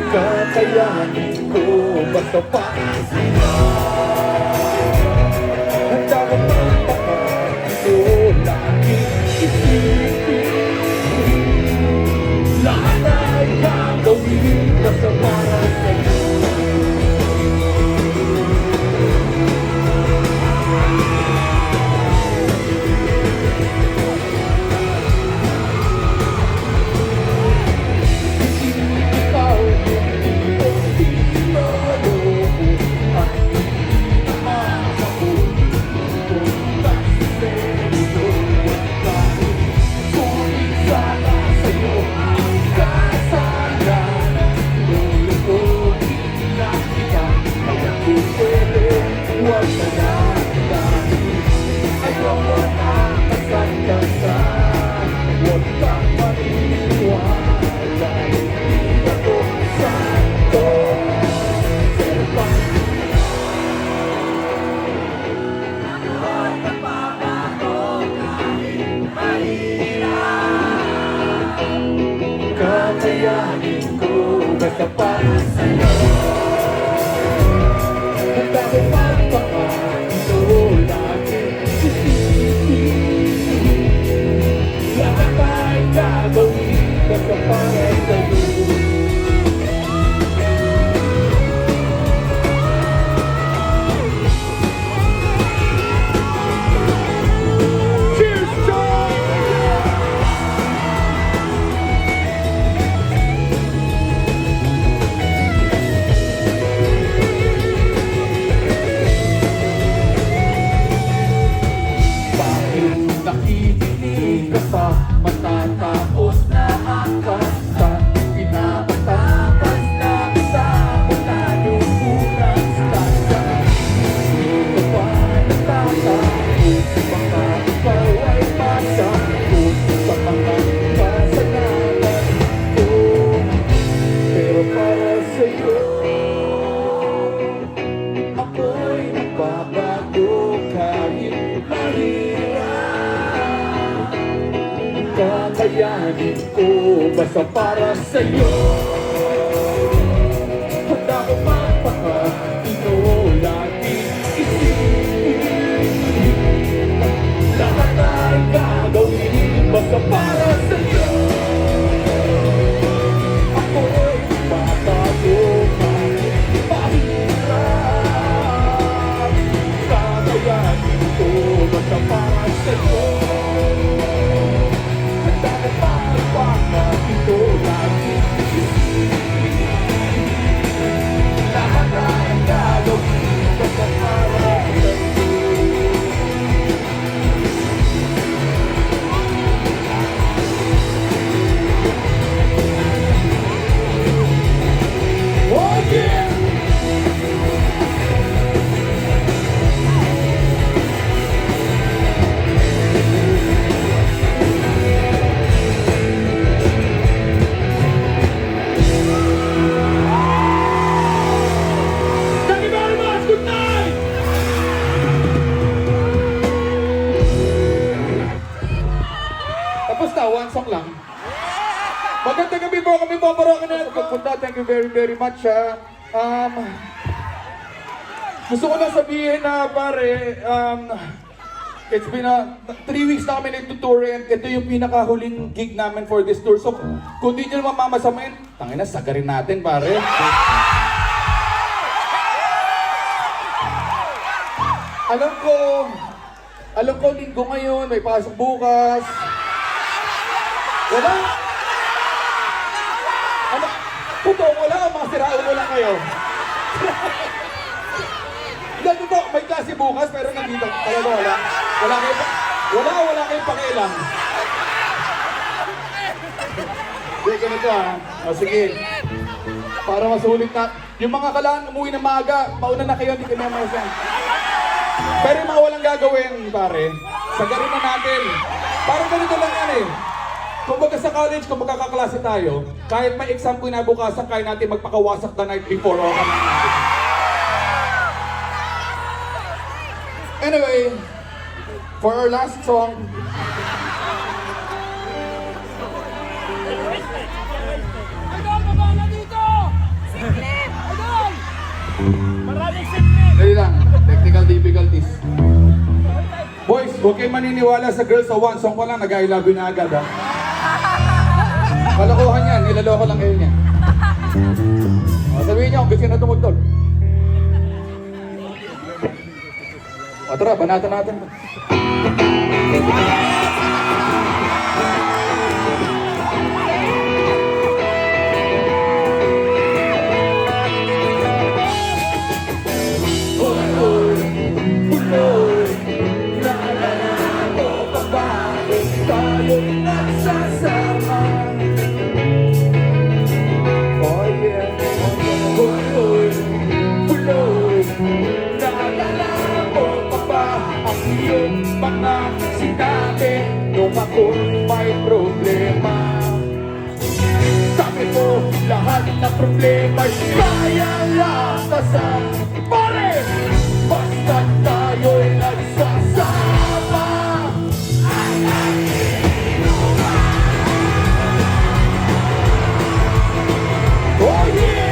Kakayanin ko basta para sa'yo. Handa ko magpapakito laging isipin. Lahat ay gagawin basta para sa'yo. Kakayanin ko basta para sa'yo. Handa ko magpapakito laging isipin. Lahat ay gagawin basta para sa'yo. Nakikinig ka pa, matatapos na ang kanta. basta para sa'yo. Handa ko magpakatino, laging isipin lahat ay gagawin basta para sa'yo. Ako'y matago kahit mahirap, kakayanin ko basta para sa'yo. Handa ko magpakatino, laging isipin lahat ay gagawin basta para sa'yo. Oh yeah! Thank you very much! Good night! Tapos na, one song lang. Magandang gabi po kami po, Maroon na pagpunta. Thank you very, very much. Gusto ko lang sabihin na pare, it's been 3 weeks na kami nagtutour and ito yung pinakahuling gig namin for this tour. So, kung di nyo naman mamasamain, tangina, sagarin natin pare. Alam ko linggo ngayon, may pasok bukas. Wala? Ano? Totoo wala o mga siraulo lang kayo? Hindi, totoo, may klase bukas pero nandito. Talaga wala. Wala kayong pakialam. Hindi, ganito O sige. Para masulit na. Yung mga kalaan umuwi ng maaga, mauna na kayo, hindi kami mamasang. Pero yung mga walang gagawin, pare, sagarin na natin. Parang ganito lang yan eh. Kung baga sa college, kung magkakaklase tayo, kahit may exam ko inabukasan, kaya natin magpakawasak the night before o Anyway, for our last song, Idol, baba na dito! Idol! Maraming simple! dali lang, technical difficulties. Boys, huwag kayong maniniwala sa girls sa one song ko lang, nag-I love you na agad ha. Kalokohan yan, nilaloko lang kayo niyan. Sabihin niyo, gusto na tumutol. Tara, banatan natin. Mga sinabi nung ako'y may problema. Sabi mo, lahat ng problema'y kaya lakasan. Pare, basta tayo'y nagsasama. Oh yeah!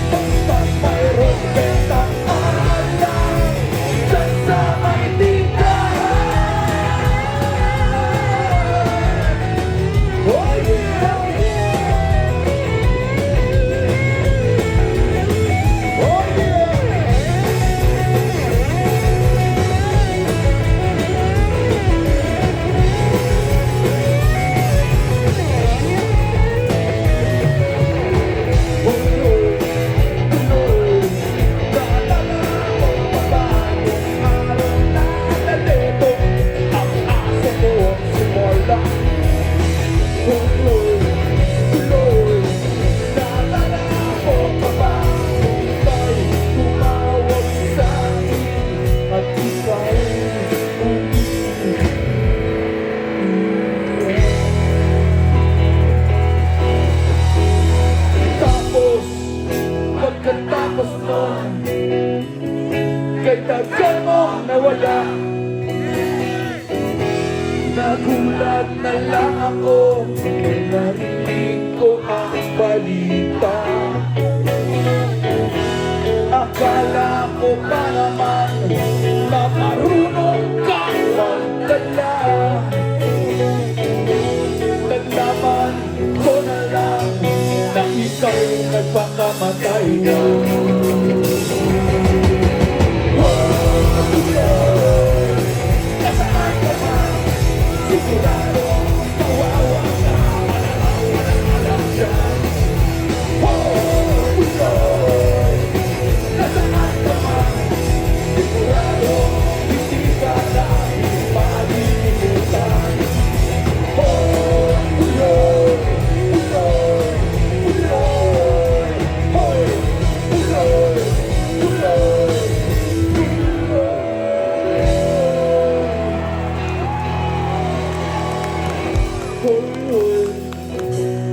Basta mayroong bentang tagal mong nawala. Nagulat na lang ako nung narinig ko ang balita. Akala ko pa naman na marunong kang magdala. Nalaman ko na lang na ika'y nagpakamatay na. Nasaan ka ba? Sigurado kawawa ka. Walang dyan. Lord, nasaan ka ba? Sigurado hindi ka namin malilimutan. Lord, Lord, Lord, Lord, Lord,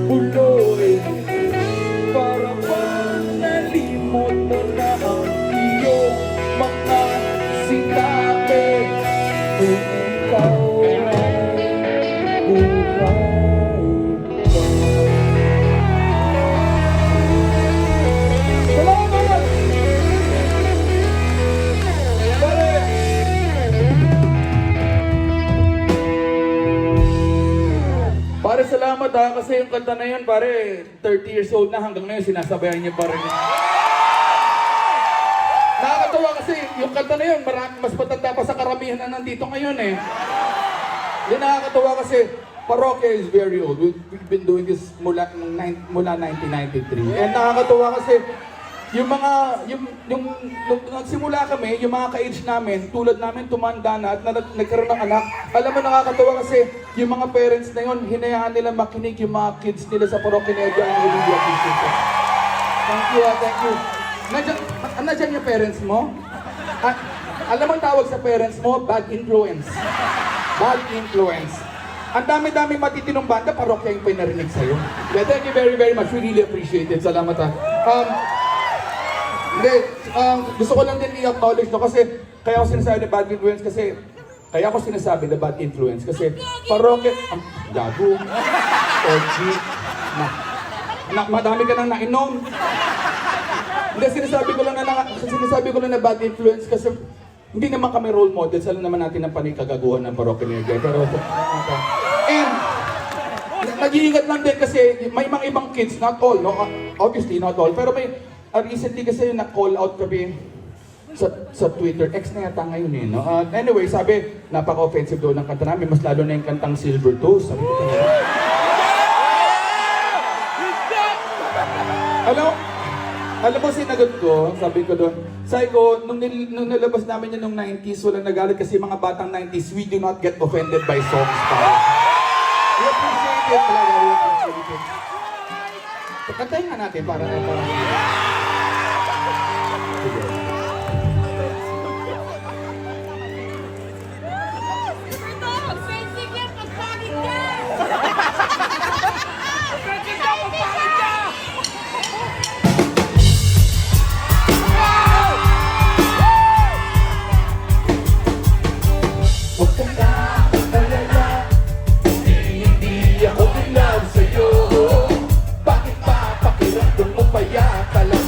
Uloy, para bang nalimot mo na ang iyong mga sinabi kung ikaw ay buhay pa. Salamat! Pare! Pare, salamat ha, kasi yung kanta na yun, pare, 30 years old na, hanggang ngayon sinasabayan niyo pa rin. Nakakatawa kasi yung kanta na yun, mas patanda pa sa karamihan na nandito ngayon eh. Hindi, nakakatawa kasi parokya is very old. We've been doing this mula 1993. And nakakatawa kasi yung nung nagsimula kami, yung mga ka-age namin, tulad namin tumanda na at nagkaroon ng anak. Alam mo, nakakatawa kasi yung mga parents na yun, hinayaan nila makinig yung mga kids nila sa parokya na yun. I really appreciate it. Thank you, thank you. Nandiyan yung parents mo? Alam mo ang tawag sa parents mo? Bad influence. Bad influence. Ang dami-dami matitinong banda, parokya yung pinarinig sa'yo. Yeah, thank you very, very much. We really appreciate it. Salamat ha. Hindi, gusto ko lang din i-acknowledge no, kasi kaya ako sinasabi na bad influence kasi kaya ako sinasabi na bad influence kasi parokya, gago, OG, madami ka nang nainom. Hindi, sinasabi ko lang na bad influence kasi hindi naman kami role models, alam naman natin ang panikagaguhan ng parokya ni Edgar. Pero, and, nag-iingat lang din kasi may mga ibang kids, not all, no? Obviously not all, pero may, recently kasi na-call out kami sa Twitter, X na yata ngayon eh, no? Anyway, sabi, napaka-offensive daw ng kanta namin, mas lalo na yung kantang Silver Toes. Sabi ko talaga. Alam mo, sinagot ko, sabi ko doon, nung nilabas namin yun nung 90s, walang nagalit kasi mga batang 90s, we do not get offended by songs pa. We appreciate it talaga, we appreciate it. Kantayin nga natin para Kaya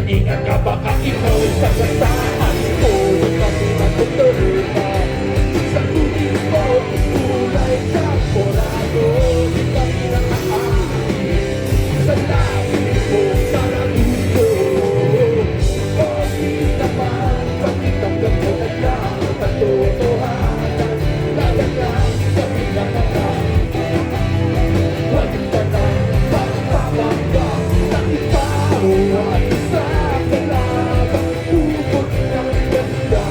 Ingat ka baka ikaw sasataan ko. Kami natutuloy ka sa tubig mo. Kulay champorado. Di kami nakaamin sa langit mo sarado. Bakit naman bakit ang ganda na lang katotohanan? Talagang kami nakakain. Huwag ka na magpapangga na ikaw ay isang kalaban. Tubod ng ganda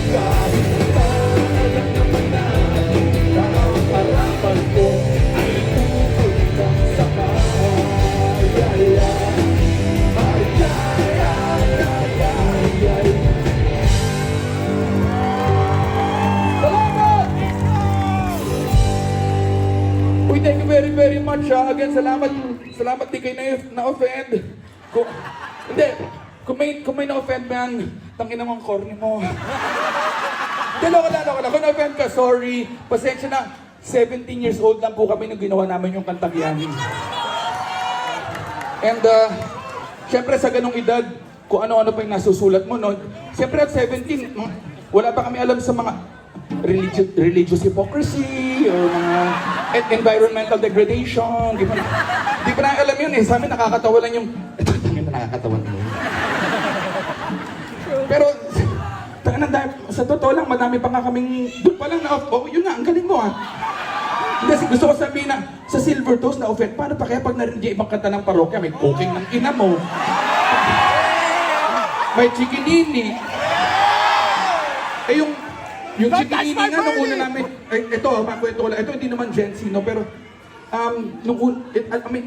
kahit parang naman natin na ang harapan ko ay tubod ng sakay. Ay, ay, ay. Salamat! Uy, thank you very, very much. Again, salamat di kayo na-offend. Hindi, kung may na-offend man, tangin naman corny mo. Hindi, loko na. Kung na-offend ka, sorry. Pasensya na. 17 years old lang po kami nung ginawa namin yung kantang yan. And, syempre sa ganong edad, kung ano-ano pa yung nasusulat mo, no? Syempre at 17, wala pa kami alam sa mga religious hypocrisy or mga environmental degradation. Di pa na alam yun eh. Sa amin nakakatawa lang yung ito nakakatawa na yun. Pero sa totoo lang, madami pa nga kaming doon pa lang na yun nga, ang galing mo ah. Kasi gusto ko sabihin na sa Silver Toast na offend, paano pa kaya pag narinig yung ibang kanta ng parokya, may cooking ng ina mo, may chikinini. Eh yung chikinini nga nung una namin, ito, makwento ko lang, ito hindi naman Gen Z, no, pero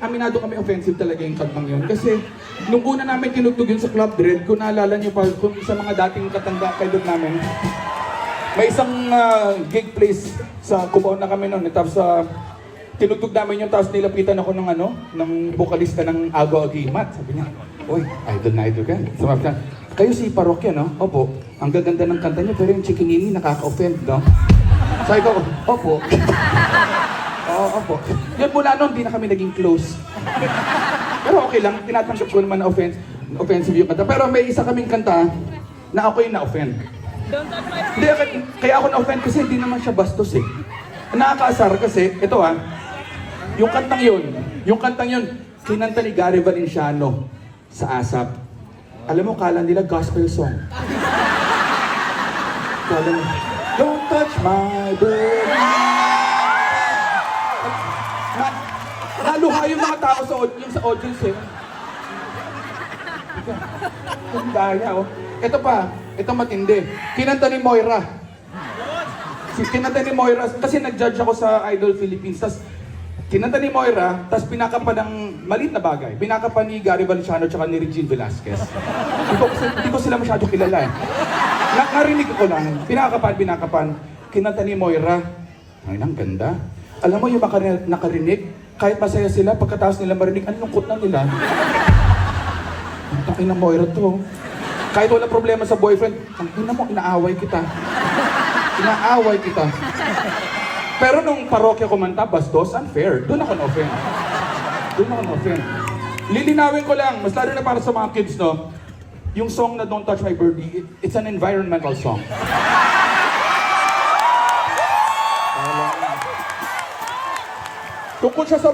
aminado kami offensive talaga yung kantang yun. Kasi nung una namin tinugtog yun sa Club Dread, kung naalala nyo pa, kung sa mga dating katanda kayo namin, may isang gig place sa Cubao na kami noon. Tapos tinugtog namin yung, tapos nilapitan ako ng vokalista ng Ago Agimat. Sabi niya, "Uy, idol na idol ka." Sabi niya, "Kayo si parokya, no?" "Opo." "Ang gaganda ng kanta niyo, pero yung chikinini nakaka-offend, no?" Sabi ko, "Opo." "Oo, opo." Yun mula noon, di na kami naging close. Pero okay lang, tinatanggap ko naman na offensive yung kanta. Pero may isa kaming kanta na ako yung na-offend. Hindi, kaya ako na-offend kasi hindi naman siya bastos eh. Nakakaasar kasi, ito yung kantang yun, kinanta ni Gary Valenciano sa ASAP. Alam mo, kala nila gospel song. Kala nila, "Don't touch my baby." Naluha yung mga tao sa audience eh. Ang daya oh. Ito pa, ito matindi. Kinanta ni Moira. Kinanta ni Moira, kasi nag-judge ako sa Idol Philippines. Tas kinanta ni Moira, tas pinakapan ng maliit na bagay. Pinakapan ni Gary Valenciano tsaka ni Regine Velasquez. Hindi ko sila masyado kilala eh. Narinig ko lang. Pinakapan. Kinanta ni Moira. Ay, ang ganda. Alam mo yung nakarinig, kahit masaya sila, pagkatapos nila marinig, ang lungkot na nila. Ang takin ng Moira to. Kahit wala problema sa boyfriend, ang ina mo, inaaway kita. Pero nung parokya kumanta, bastos, unfair. Doon ako na-offend. Lilinawin ko lang, mas lalo na para sa mga kids, no? Yung song na Don't Touch My Birdie, it's an environmental song. Tungkol siya sa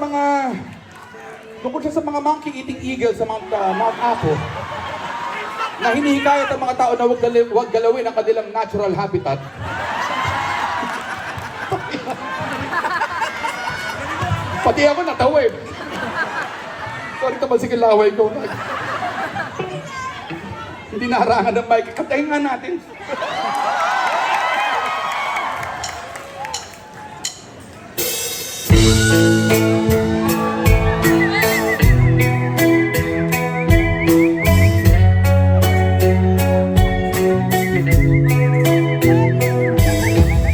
mga monkey eating eagle sa Mount Apo, na hinihikayat ang mga tao na huwag galawin ang kanilang natural habitat. Pati ako natawa eh. Sorry naman, sige laway ko. Hindi naharangan ng mic. Katayin nga natin.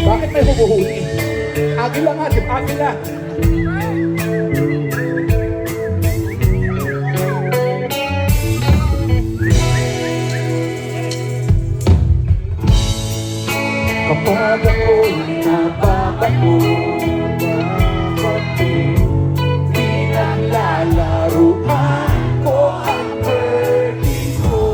Bakit may humuhuli? Agila nga, agila. Kapag ako'y nababago, bakit pinaglalaruan ko ang birdie ko?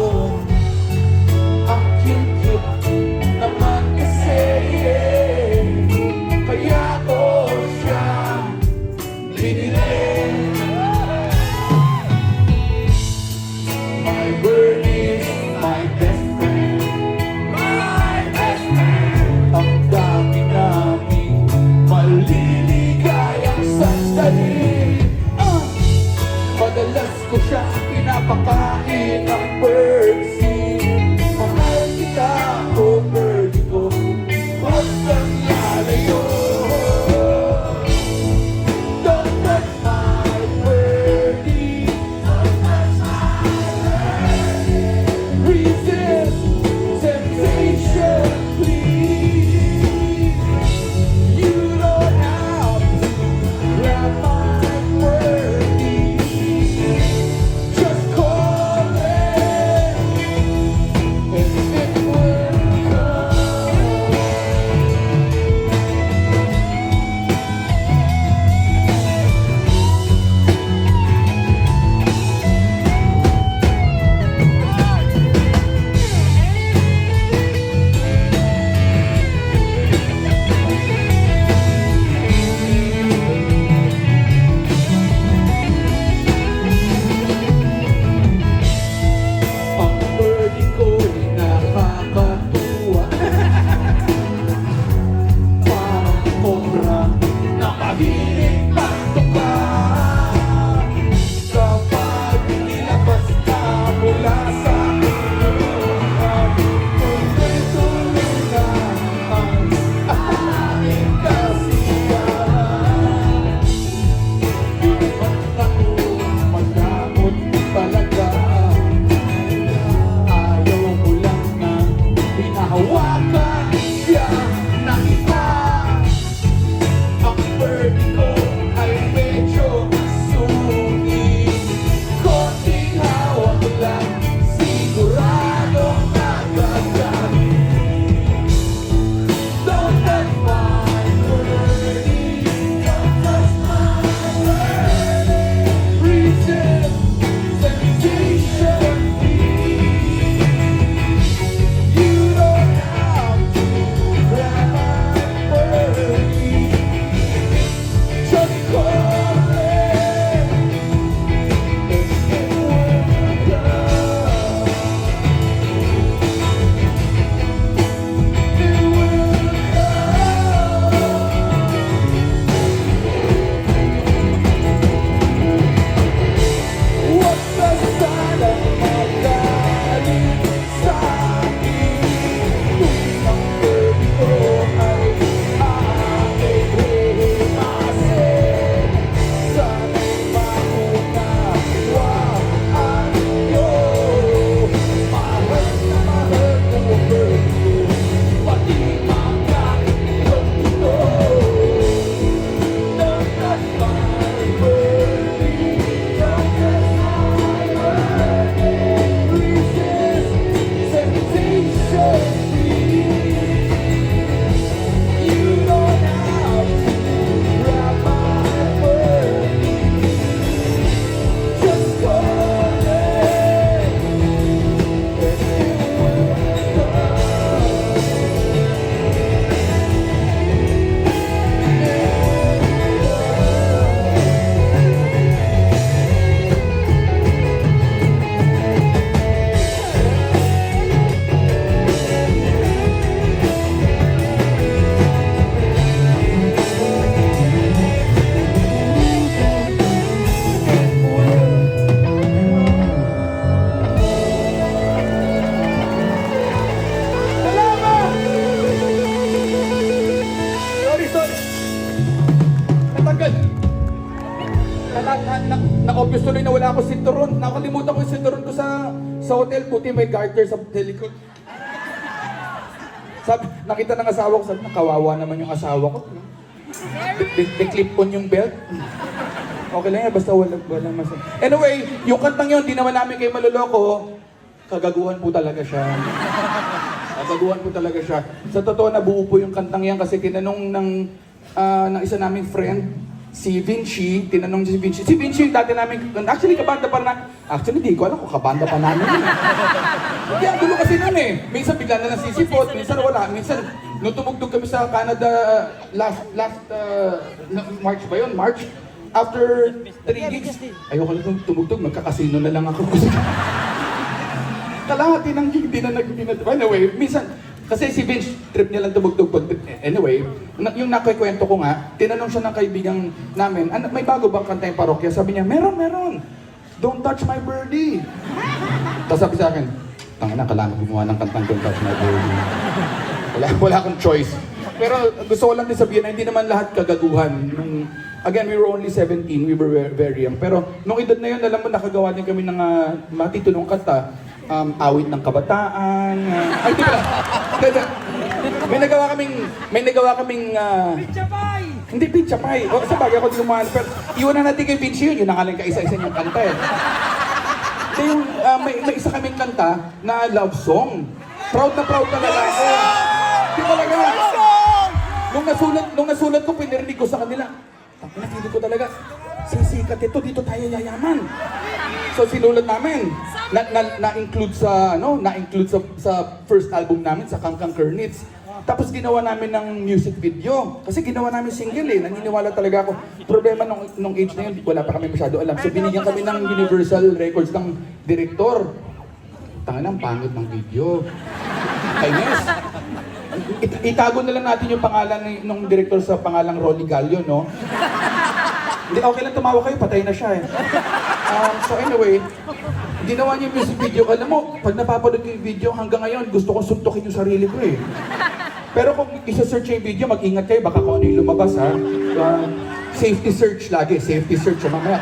nakalimutan ko yung sinturon ko sa hotel. Puti may garter sa likod. Sabi, nakita ng asawa ko, sabi, kawawa naman yung asawa ko. Clip on yung belt. Okay lang yan, basta walang masama. Anyway, yung kantang yun, di naman namin kayo maluloko. Kagaguhan po talaga siya. Kagaguhan po talaga siya. Sa totoo, nabuo po yung kantang yan kasi tinanong ng isa naming friend, si Vinci, tinanong si Vinci. Si Vinci yung dati namin, actually kabanda pa na, actually di ko alam kung kabanda pa namin. Hindi, ang gulo kasi nun eh. Minsan bigla na lang sisipot, minsan wala. Minsan, nung tumugtog kami sa Canada last March ba yun? March? After 3 gigs, ayoko na tumugtog, magkakasino na lang ako. Kalahati ng gig, di na. Anyway, minsan, kasi si Vince, trip niya lang tumugtog. Anyway, yung nakikwento ko nga, tinanong siya ng kaibigang namin, may bago bang kanta yung parokya? Sabi niya, meron. Don't touch my birdie. Tapos sabi sa akin, tangina, kailangan gumawa ng kantang Don't Touch My Birdie. Wala akong choice. Pero gusto ko lang din sabihin na hindi naman lahat kagaguhan. Again, we were only 17, we were very young. Pero nung edad na yun, alam mo, nakagawa din kami ng matitunong kanta. Awit ng kabataan. Ay, di ba? May nagawa kaming Pichabay! hindi pizza pie. O, sa bagay ako di lumahan. Pero iwanan natin kay Vinci yun. Yun nakalang kaisa-isa niyang kanta eh. Hindi yung, may isa kaming kanta na love song. Proud na proud talaga ako. Di talaga. Nung nasulat ko, pinirinig ko sa kanila. Nakili ko talaga, sisikat ito, dito tayo yayaman. So sinulat namin, na-include sa first album namin, sa Kangkang Kernitz. Tapos ginawa namin ng music video. Kasi ginawa namin single eh, naniniwala talaga ako. Problema nung age na yun, wala pa kami masyado alam. So binigyan kami ng Universal Records ng director. Tanga ng pangit ng video. Kainis. Itago na lang natin yung pangalan ng director sa pangalang Rolly Gallo, no? Hindi, okay lang tumawa kayo, patay na siya eh. So anyway, ginawa niya yung music video. Alam mo, pag napapanood ko yung video, hanggang ngayon, gusto kong suntukin yung sarili ko eh. Pero kung isa-search yung video, mag-ingat kayo, baka kung ano yung lumabas ha. Safety search lagi, safety search. So, mamaya,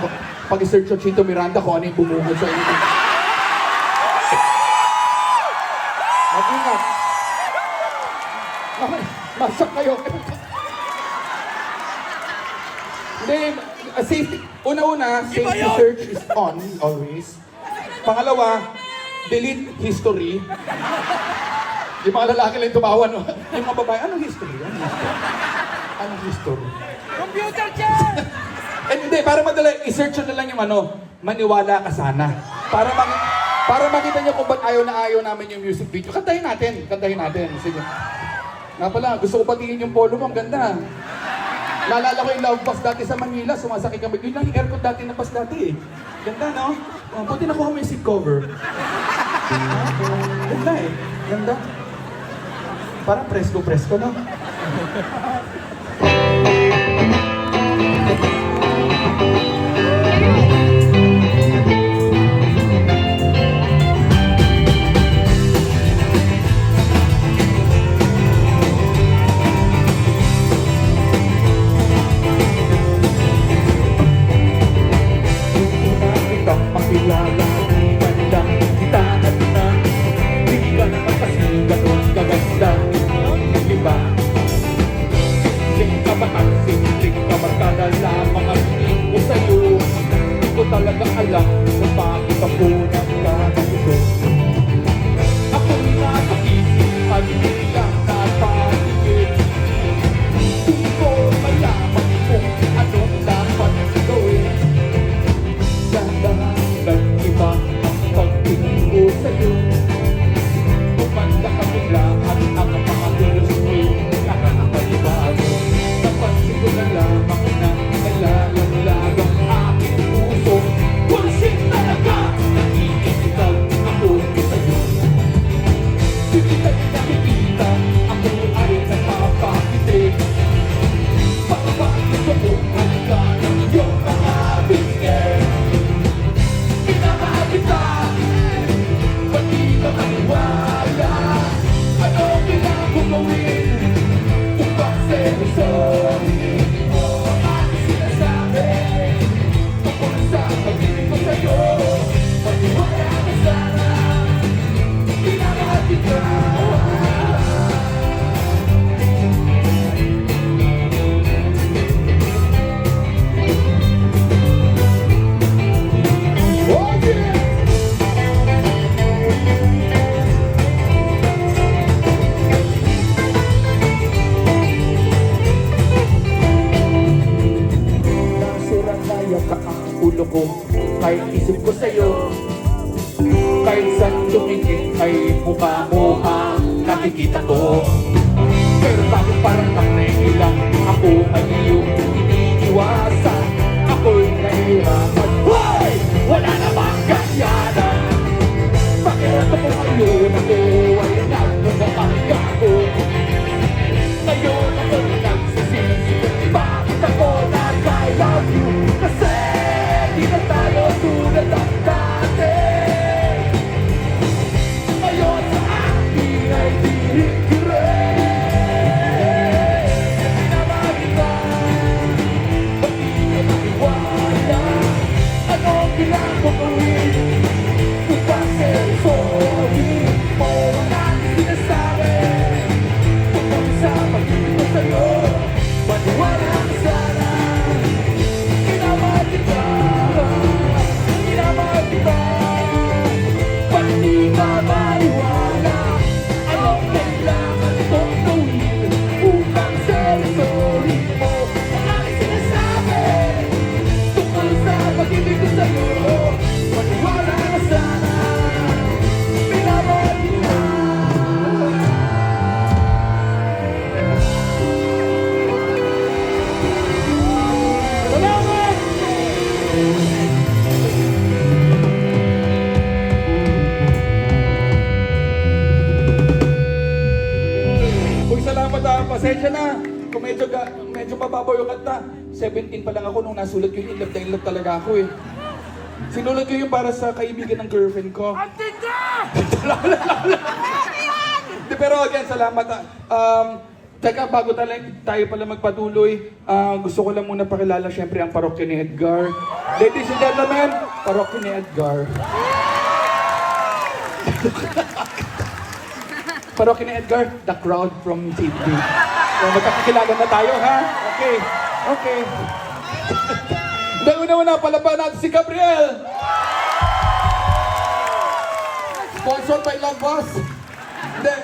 pag i-search yung Chito Miranda, kung ano yung bumungod sa inyo. Mag-ingat. Masak kayo. Hindi, safety. Una-una, safety search is on, always. Pangalawa, delete history. Yung mga lalaki lang tumawa, no? Yung mga babae, anong history? Anong history? Computer chair! Hindi, para madala, i-search na lang yung maniwala ka sana. Para makita niyo kung ba't ayaw na ayaw namin yung music video. Kantahin natin. Sige. Nga pala, gusto ko patingin yung polo mo, ang ganda. Naalala ko yung love bus dati sa Manila, sumasakay kami. Yun lang yung aircon dati na bus dati eh. Ganda, no? Buti nakuha mo yung seat cover. Ganda eh. Ganda. Parang presko, no? ay mukha-mukha nakikita ko. Pero bakit parang nakailang ako ay iyong iniiwasan? Ako'y nahihirapan. Hoy! Wala namang kakayanan. Bakit ako ngayon ako ay nagmamahanga ko? Ngayon ako nagsisisi. Bakit ako nag-I love you? Kasi di na tayo tulad ng dati. Ngayon sa akin ay dinikirin. Pinamahal kita, ba't di ka maniwala? Anong ginagawin? Kung kasi sorry mo ang sinasabi. Tungkol sa pag-ibig ko sa'yo, maniwala ka sana. Pinamahal kita, pinamahal kita. Ba't di ka maniwala? Anong kailangan kong gawin upang sorry mo ang aking sinasabi? Tungkol sa pag-ibig ko sa'yo, maniwala ka sana. Pinamahal kita. Salamat! Uy, salamat pasensya na. Kung medyo mababaw yung kanta. 17 pa lang ako nung nasulat ko yung in love talaga ako eh. Sinulat ko yung para sa kaibigan ng girlfriend ko. Ang tinda! Di, pero again, salamat. Teka, bago tayo pala magpatuloy, gusto ko lang muna pakilala syempre ang parokya ni Edgar. Ladies and gentlemen, parokya ni Edgar. Parokya ni Edgar, the crowd from TV. So, magkakilala na tayo, ha? Okay, okay. Dahil una-una, palaban natin si Gabriel. Sponsored by Love Bus. Then,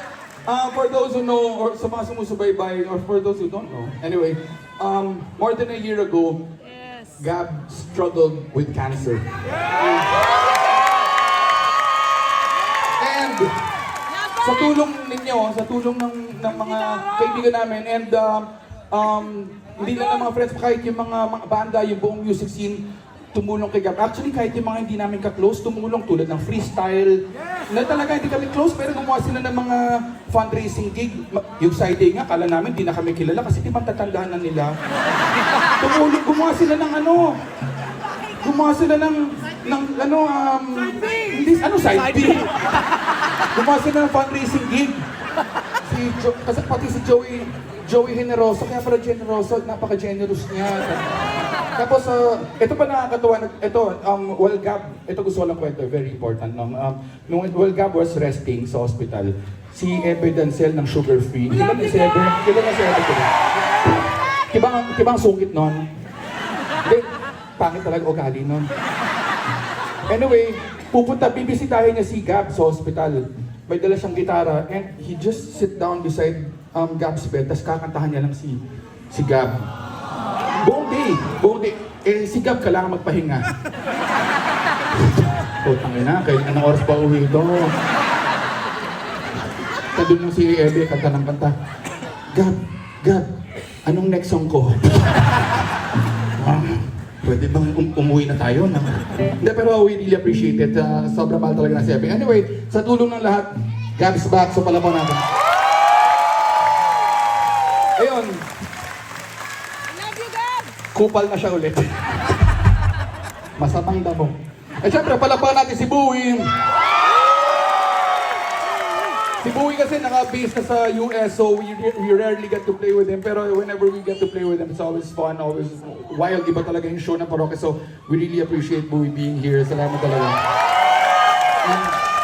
for those who know, or sa mga sumusubaybay, or for those who don't know, anyway, more than a year ago, Gab struggled with cancer. And sa tulong ninyo, sa tulong ng mga kaibigan namin, and hindi lang ng mga friends, kahit yung mga banda, yung buong music scene, tumulong kay Gab. Actually, kahit yung mga hindi namin ka-close, tumulong tulad ng freestyle. Na talaga hindi kami close, pero gumawa sila ng mga fundraising gig. Yung side day nga, kala namin hindi na kami kilala kasi di ba tatandaan na nila. Tumulong, gumawa sila ng ano, gumawa sila ng hindi, side B? Gumawa sila ng fundraising gig. Kasi pati si Joey Generoso, kaya pala generoso, napaka-generous niya. Tapos, ito pa nakakatawa, while Gab, ito gusto ko lang kwento, very important. While Gab was resting sa hospital, si Ebe Dancel ng Sugar Free. Kilala si Ebe? Kilala si Ebe ko. Kibang sungkit nun? Hindi, pangit talaga ugali nun. Anyway, bibisitahin niya si Gab sa hospital. May dala siyang gitara, and he just sit down beside Gab's bed, tapos kakantahan niya lang si Gab. Buong day. Eh, si Gab kailangan magpahinga. Tangin na, kaya anong oras pa uwi ito? Doon yung si Ebe, kanta ng kanta. Gab, anong next song ko? Pwede bang umuwi na tayo? Hindi, pero we really appreciate it. Sobrang mahal talaga na si Ebe. Anyway, sa tulong ng lahat, Gab's back, so pala po natin. Ayun. Love you, Gab! Kupal na siya ulit. Masatang damo. Eh syempre, palapakan natin si Bowie. Si Bowie kasi naka-base na sa US, so we rarely get to play with him. Pero whenever we get to play with him, it's always fun, always wild. Iba talaga yung show ng Parokya. So we really appreciate Bowie being here. Salamat talaga.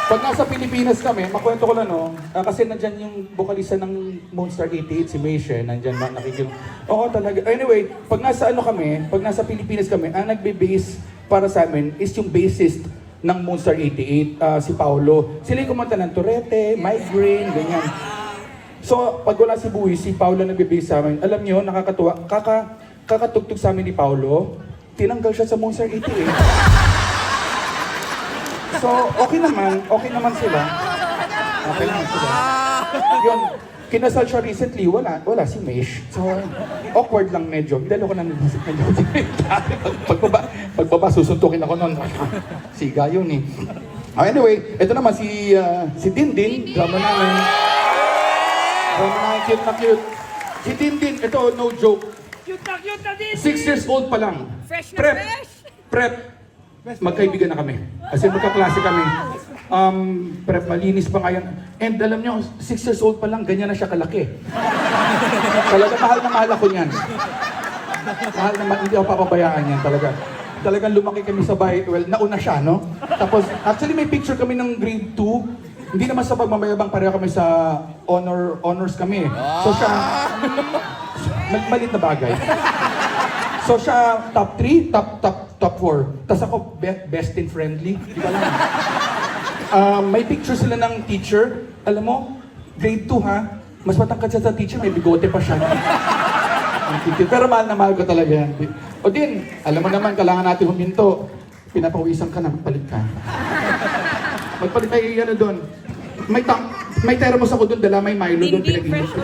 Pag nasa Pilipinas kami, makwento ko lang, no? Kasi nandyan yung vocalista ng Moonstar 88, si Maisha, nandyan nakikinig. Oo, talaga. Anyway, pag nasa Pilipinas kami, ang nagbe-bass para sa amin is yung bassist ng Moonstar 88, si Paolo. Sila yung kumanta ng Torete, Migraine, ganyan. So, pag wala si Bowie, si Paolo nagbe-bass sa amin. Alam nyo, nakakatuwa, kakatugtog sa amin ni Paolo, tinanggal siya sa Moonstar 88. So, okay naman sila. Okay lang. Sige. Yun, kinasal siya recently, wala si Mesh. So, awkward lang medyo. Dalo ko na naisip medyo. Pagbaba, susuntukin ako nun. Siga yun eh. Anyway, ito naman si Dindin, drama namin. Drama namin, cute na cute. Si Dindin, ito, no joke. Cute na din. 6 years old pa lang. Fresh na Prep. fresh. Prep. Magkaibigan na kami. Kasi magkaklase kami. Prep, malinis pa ngayon. And alam nyo, 6 years old pa lang, ganyan na siya kalaki. Talaga mahal na mahal ako niyan. Mahal na mahal, hindi ako papabayaan yan talaga. Talagang lumaki kami sa bahay. Well, nauna siya, no? Tapos, actually may picture kami ng grade 2. Hindi naman sa pagmamayabang, pareho kami sa honors kami. So siya, malit na bagay. So siya, top 3, top 4. Tapos ako, best in friendly. Di ba lang? May picture sila ng teacher. Alam mo, grade 2 ha, mas matangkad siya sa teacher, may bigote pa siya. Pero mahal na mahal ko talaga yan. O din, alam mo naman, kailangan natin huminto. Pinapawisan ka na, magpalit ka. Magpalit tayo yan doon. May thermos ako doon, dala may Milo doon, pinag-inis ko.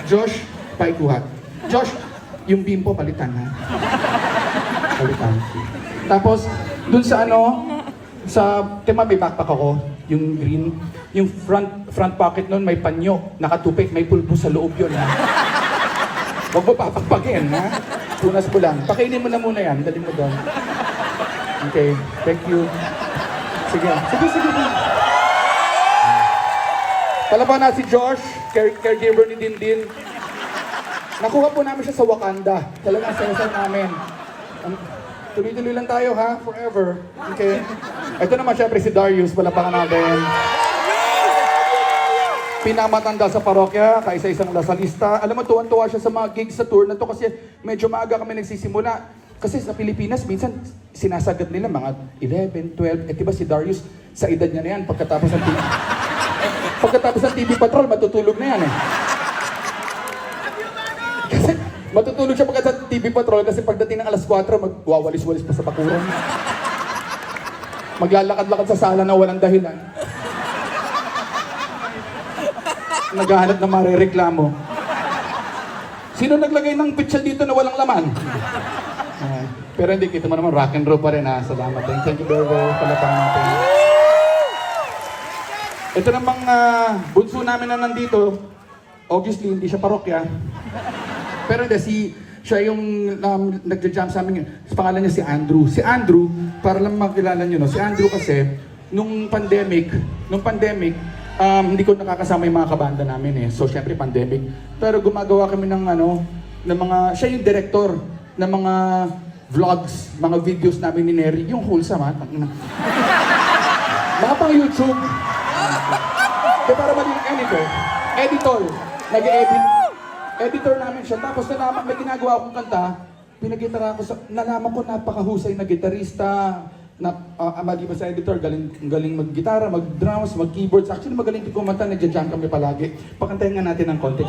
Josh, paikuha. Josh, yung bimpo, palitan ha. Palitan. Tapos, doon sa tema may backpack ako, yung green. Yung front pocket nun may panyo, nakatupik, may pulbo sa loob yun ha. Huwag mo papagpagin ha. Punas mo lang. Pakainin mo na muna yan, dali mo doon. Okay, thank you. Sige. Palaban na si Josh, caregiver ni Dindin. Nakuha po namin siya sa Wakanda. Talagang saya namin. Tuloy-tuloy lang tayo ha, forever. Okay. Ito naman syempre si Darius, palapakan natin. Pinamatanda sa parokya, kaisa-isang lasalista. Alam mo, tuwan-tuwa siya sa mga gigs sa tour na to kasi medyo maaga kami nagsisimula. Kasi sa Pilipinas, minsan sinasagad nila mga 11, 12. Eh diba si Darius, sa edad niya na yan, pagkatapos ng TV Patrol, matutulog na yan eh. Kasi matutulog siya pagkatapos ng TV Patrol kasi pagdating ng alas 4, magwawalis-walis pa sa bakuran. Maglalakad-lakad sa sala na walang dahilan. Naghahanap na marereklamo. Sino naglagay ng pitsel dito na walang laman? Pero hindi, kita mo naman, rock and roll pa rin ha. Salamat din. Thank you very much. Palapakan natin. Ito namang bunso namin na nandito. Obviously, hindi siya parokya. Pero hindi, siya yung nagja-jump sa amin. Pangalan niya si Andrew. Si Andrew, para lang makilala niyo, no? Si Andrew kasi, nung pandemic, hindi ko nakakasama yung mga kabanda namin eh. So, syempre, pandemic. Pero gumagawa kami ng siya yung director ng mga vlogs, mga videos namin ni Neri. Yung wholesome ha. Mga pang YouTube. Kaya para mali ng editor. Nag-edit. Editor namin siya. Tapos nalaman, may ginagawa akong kanta. Pinagitara ko nalaman ko napakahusay na gitarista. Maliban sa editor, galing mag-gitara, mag-drums, mag-keyboards. Actually, magaling din kumanta, nagja-jam kami palagi. Pakantayin nga natin ang konti.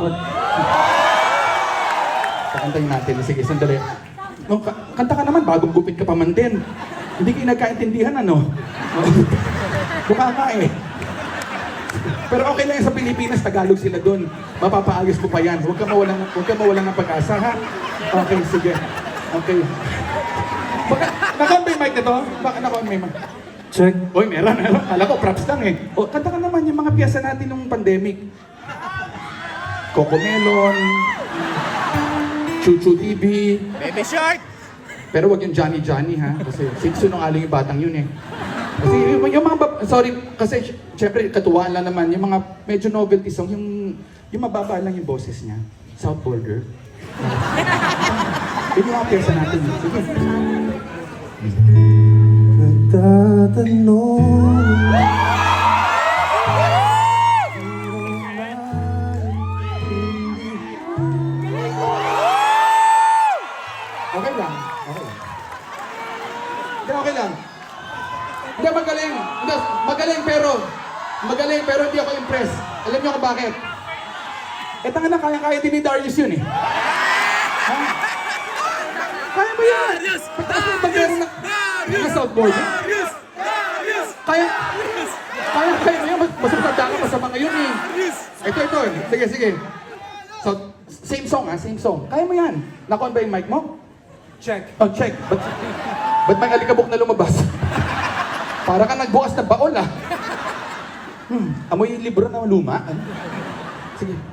Pakantayin natin. Sige, sandali. Kanta ka naman, bagong gupit ka pa man din. Hindi kayo nagkaintindihan, ano? Mukha nga eh. Pero okay lang yan sa Pilipinas, Tagalog sila doon. Mapapaayos ko pa yan. Huwag ka mawalan ng pag-asa, ha? Okay, sige. Okay. Naka-on ba yung mic na to? Baka naka-on may mic. Check. Uy, meron. Alam ko, props lang eh. O, kanta ka naman yung mga piyesa natin nung pandemic. Cocomelon, Chuchu TV. Baby Shark. Pero wag yung Johnny ha. Kasi sinungaling yung batang yun eh. Kasi yung mga, sorry, kasi syempre katuwaan lang naman, yung mga medyo novelty song, yung mababa lang yung boses niya. South Border. Yun yung mga piyesa natin. Sige. Nagtatanong Okay lang. Hindi, okay lang. Hindi, magaling. Hindi, magaling pero hindi ako impressed. Alam niyo kung bakit? Tanga na, kaya-kaya din ni Darius yun eh. Ha? Kaya mo yan! Pagtaas mo yung bandera na South Border. Kaya mo yan, Mas matanda ka pa sa mga yun eh. Ito. Sige, sige. So, same song ha, same song. Kaya mo yan. Nakon ba yung mic mo? Check. Oh, check. Ba't may alikabok na lumabas? Para ka nagbukas na baol ah. Amoy yung libro na luma. Ano?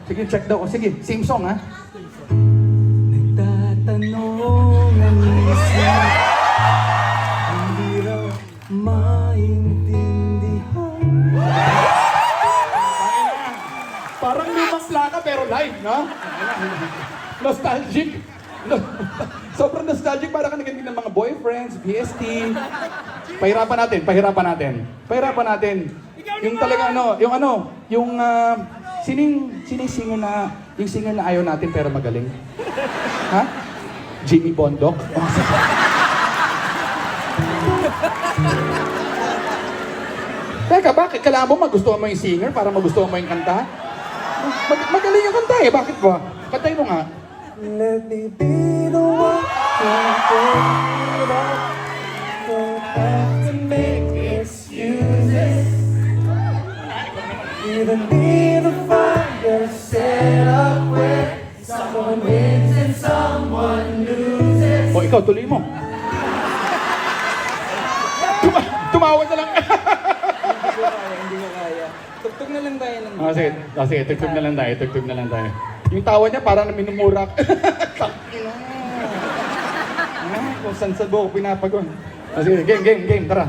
Sige, check daw. Sige, same song ha. Nagtatanong ang isip, hindi raw maintindihan. Parang lumang plaka pero live, no? Nostalgic. Sobrang nostalgic, para ka naganting ng mga boyfriends, BST. Pahirapan natin. Yung talaga sino yung singer na ayaw natin pero magaling? Ha? Jimmy Bondok? Teka, bakit? Kailangan mo magustuhan mo yung singer para magustuhan mo yung kanta? Magaling yung kanta eh, bakit ba? Kantahin mo nga. Let me be the one who it up. Don't have to make excuses. Even be the fire set up where someone wins and someone loses. O ikaw, tuloy mo. Tumawad na lang. Hindi ko kaya. Tugtog na lang tayo ng Sige, tugtog na lang tayo. Yung tawa niya parang minumurak. Kung saan sa buhok pinapagon. Sige, game, tara.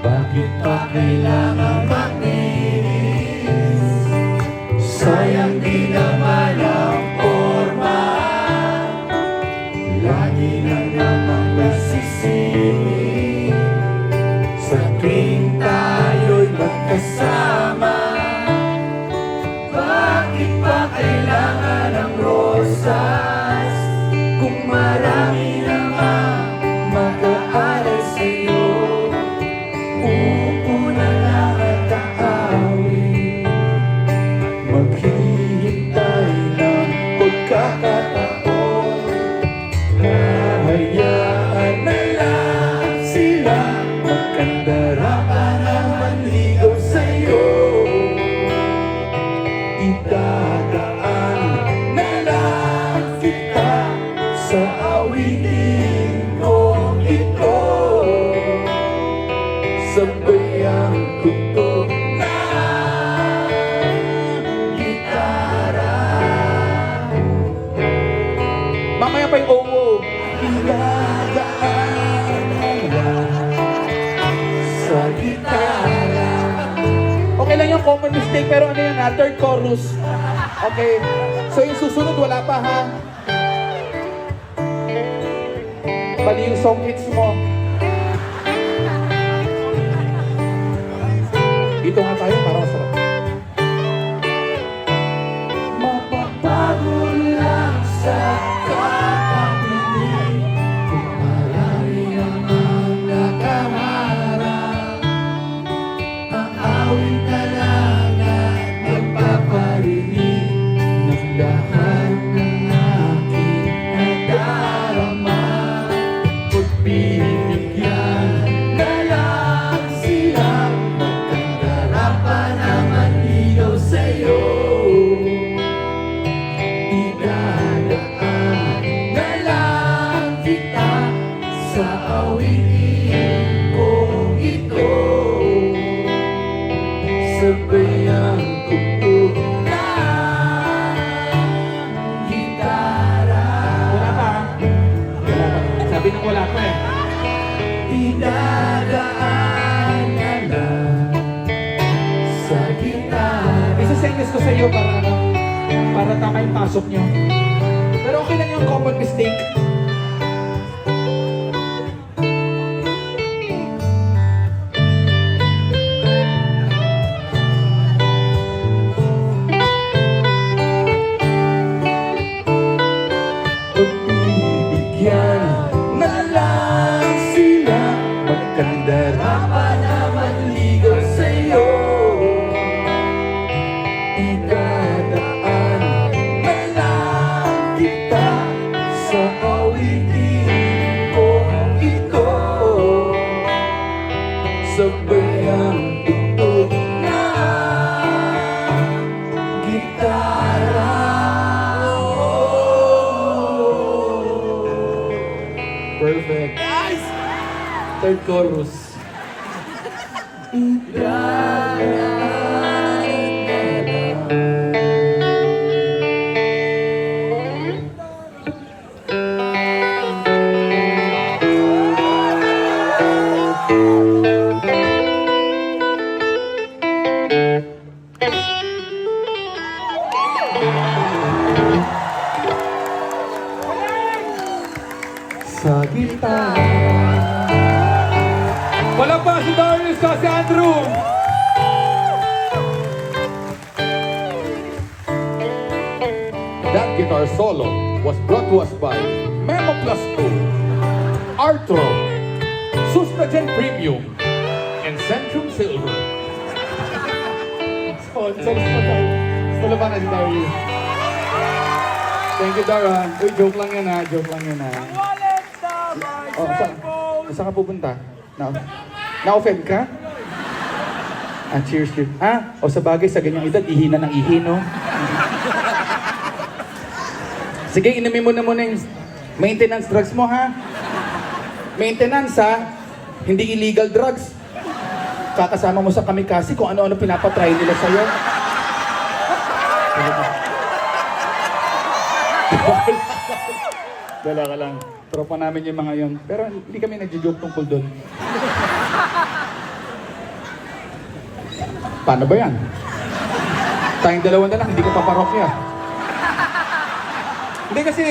Bakit pa kailangan makinis? Sayang di naman ang forma. Lagi na namang nagsisisi sa tuwing tayo'y magkasama. Bakit pa kailangan ang rosas kung marami namang mag-aalay sa'yo? Una lang at aawin, maghihintay ng pagkakataon. Hayaan na lang sila magkandara para manligaw sa'yo. Idadaan na lang kita sa awitin kong ito. Sabay ang tugtog ng gitara. Mamaya pa yung oo. Idadaan sa gitara. Okay lang yung common mistake, pero ano yan ha? Third chorus. Okay. So yung susunod, wala pa ha? Bali yung song hits mo. Dito nga tayo para masarap. Mapapago lang sa kakapiling kung marami namang nakaharap. Aawin ka lang at magpaparinig ng lahat ng aking nadarama. Pagbibigyan na lang silang magkandara para manligaw sa'yo. Idadaan na lang kita sa awitin kong ito. Sabay ang tugtog ng gitara. Wala pa ha? Sabi nang wala pa eh. Idadaan na lang sa gitara. Isa-senyas ko sa iyo para tama yung pasok nyo. Pero okay lang yung common mistake. third chorus. Sa gitara. Wala pa si Darius sa si Andrew. That guitar solo was brought to us by Memo Plus 2, Artro, Sustagen Premium, and Centrum Silver. Sponsors pa tayo. Wala pa na si Darius. Thank you, Dara. Uy, joke lang yan ha. Joke lang yan ha. Wallet na my Oh, cellphone. saan ka pupunta? Na-offend ka? Ah, cheers, cheers. Ah, o sa bagay, sa ganyang edad, ihina ng ihi, no? Sige, inumin mo na muna yung maintenance drugs mo, ha? Maintenance, ha? Hindi illegal drugs. Kakasama mo sa kamikasi kung ano-ano pinapatry nila sa'yo. Dala ka lang. Tropa namin yung mga yon. Pero hindi kami nagjo-joke tungkol doon. Paano ba yan? Tayong dalawa na lang, hindi ka paparokya. Hindi kasi,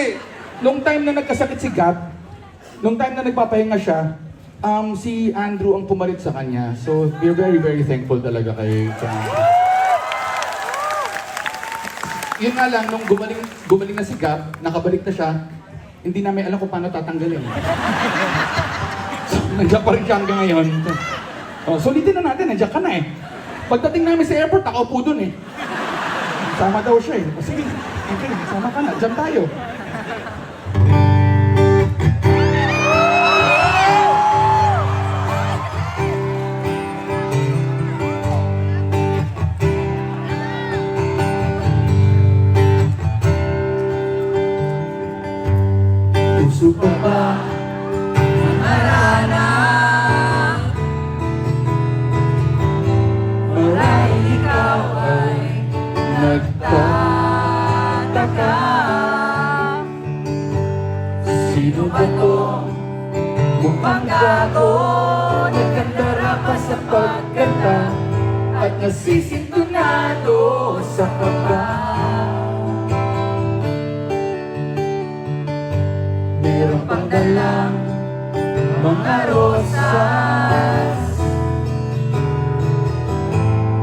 nung time na nagkasakit si Gab, nung time na nagpapahinga siya, si Andrew ang pumalit sa kanya. So, we're very, very thankful talaga kay Andrew. Yun nga lang, nung gumaling na si Gab, nakabalik na siya, hindi namin alam kung paano tatanggalin. So, nandiyan pa rin siya hanggang ngayon. Oh, sulitin na natin, nandiyan ka na eh. Pagdating namin sa airport, nakaupo dun eh. Sama daw siya eh. O sige, okay, sama ka na, dyan tayo. Puso pa ba namarana? Marahil ikaw ay nagtataka. Sino ba tong mukhang gago? Nagkandara pa sa pagkanta at nasisintunado sa kaba. Meron pang dalang mga rosas,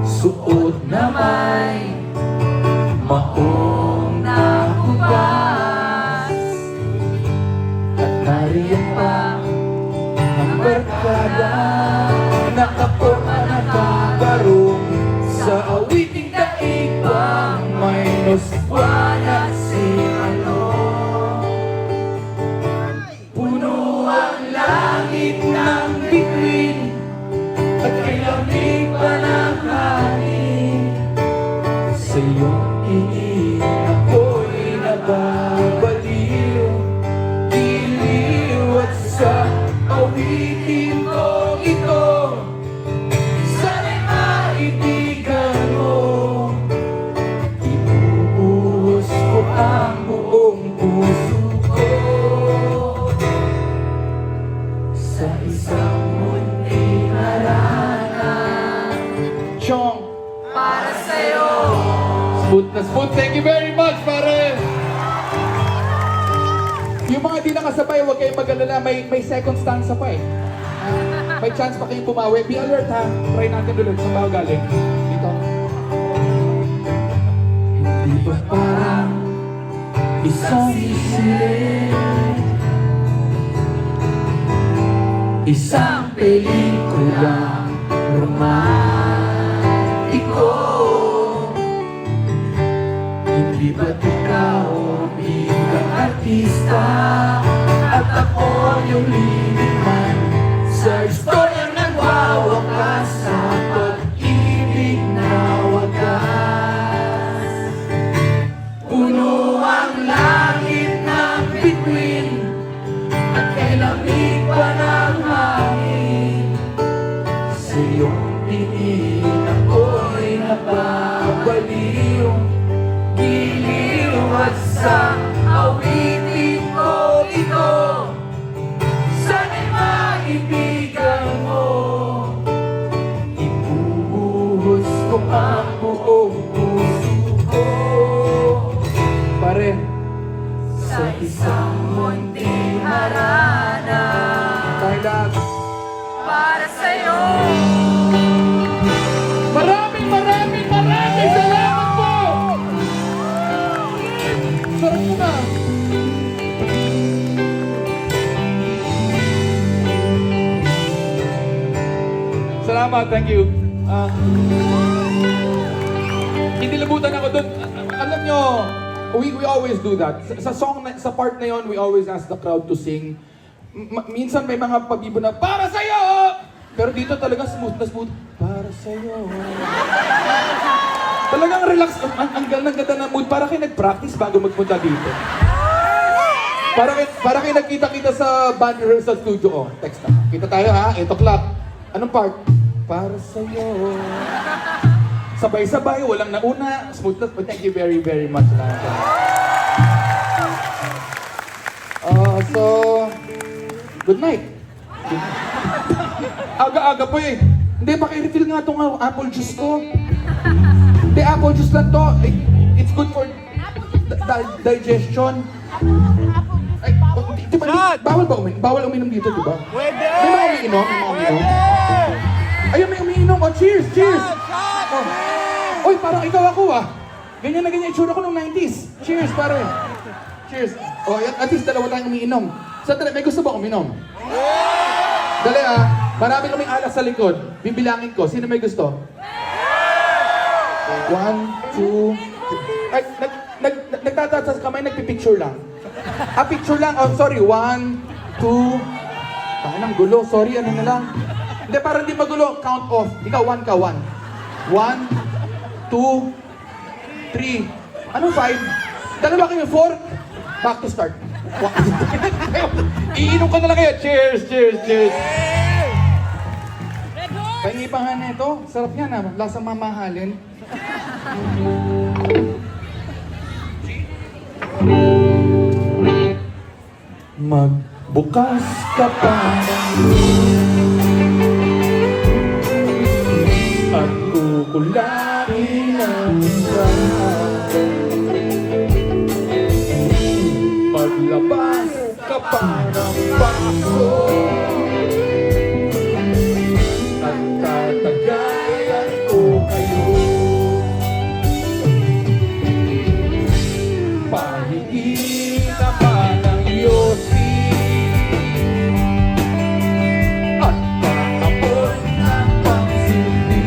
suot na may maong na hubas. At nariyan pa ang barkada, nakaporma na kabarong sa awiting daigpang may nosbuan at sinalo. Puno ang langit ng bituin at ay lamig pa ng hangin. Sa iyong tingin ako'y nababaliw, giliw at sa awitin ko ito. Sana'y maibigan mo, ibubuhos ko ang buong puso ko sa isang munting harana. Chong! Para sa'yo. Smooth na smooth. Thank you very much, pare! Yung mga di nakasabay, huwag kayong mag-alala. May second stanza pa eh. May chance pa kayong pumawi. Be alert ha. Try natin ulit. Saan ba ako galing? Dito. Hindi ba parang isang isip, isang pelikulang romantiko? Hindi ba't ikaw ang biglang artista at ako yung leading man sa istoryang nagwawakas sa pag-ibig na wagas? Puno ang langit ng bituin at kay lamig pa ng hangin. napapaliw, giliw at sa awitin ko ito. Sana'y maibigan mo, ibubuhos ko ang buong puso ko Pare, sa isang munting harana tayo lahat. para sa'yo. Maraming salamat po! Sarap mo na! Salamat, thank you. Inilabutan ako doon. Alam nyo, we always do that. Sa song, sa part na yon, we always ask the crowd to sing. Minsan may mga pabibo na, para sa'yo! Pero dito talaga smooth na smooth. Para sa'yo. Talagang relax. Ang ganda ng mood. Para kayo nag-practice bago magpunta dito. Para kayo nagkita-kita sa band rehearsal studio. Oh, text na. Kita tayo ha, 8 o'clock. Anong part? Para sa'yo. Sabay-sabay, walang nauna. Smooth na. Thank you very, very much. So, good night. Aga-aga po eh. Hindi, paki-refill nga itong apple juice ko. Hindi, apple juice lang to. It's good for digestion. Ay, di ba, bawal ba uminom? Bawal uminom dito, di ba? Pwede! May mga umiinom? May mga umiinom? Ayun, may umiinom. Oh, cheers! Cheers! Oh. Uy, parang ikaw ako ah. Ganyan na ganyan itsura ko nung 90s. Cheers, pare. Cheers. Oh, at least dalawa tayong umiinom. Sandali, may gusto ba uminom? Dali ah. Marami kaming alas sa likod. Bibilangin ko. Sino may gusto? 1, 2, 3. Ay, nagtataas sa kamay, nagpipicture lang. Picture lang. Oh, sorry. 1, 2. Tangang gulo. Sorry, ano na lang. Hindi, para hindi magulo. Count off. Ikaw, 1 ka, 1. 1, 2, 3. Anong 5? Dalawa kayo, 4. Back to start. Iinom ka na lang kayo. Cheers, cheers, cheers. Pahingi pa nga na ito. Sarap yan ah. Lasang mamahalin. Magbukas ka pa at kukulangin ang maglabas ka pa ng baso at tatagayan ko kayo. Pahigin naman ang yosi at paabot ng pangsili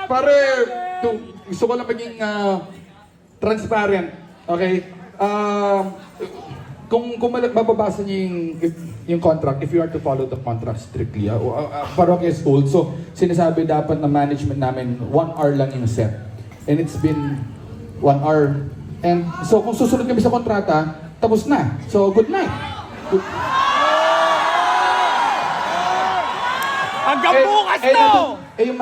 Pare, gusto ko lang maging transparent. Okay? Kung mababasa niyo yung contract, if you are to follow the contract strictly, Parokya is old. So, sinasabi dapat na management namin, 1 hour lang yung set. And it's been 1 hour. And so, kung susunod kami sa kontrata, tapos na. So, good night. Hanggang bukas to! Yung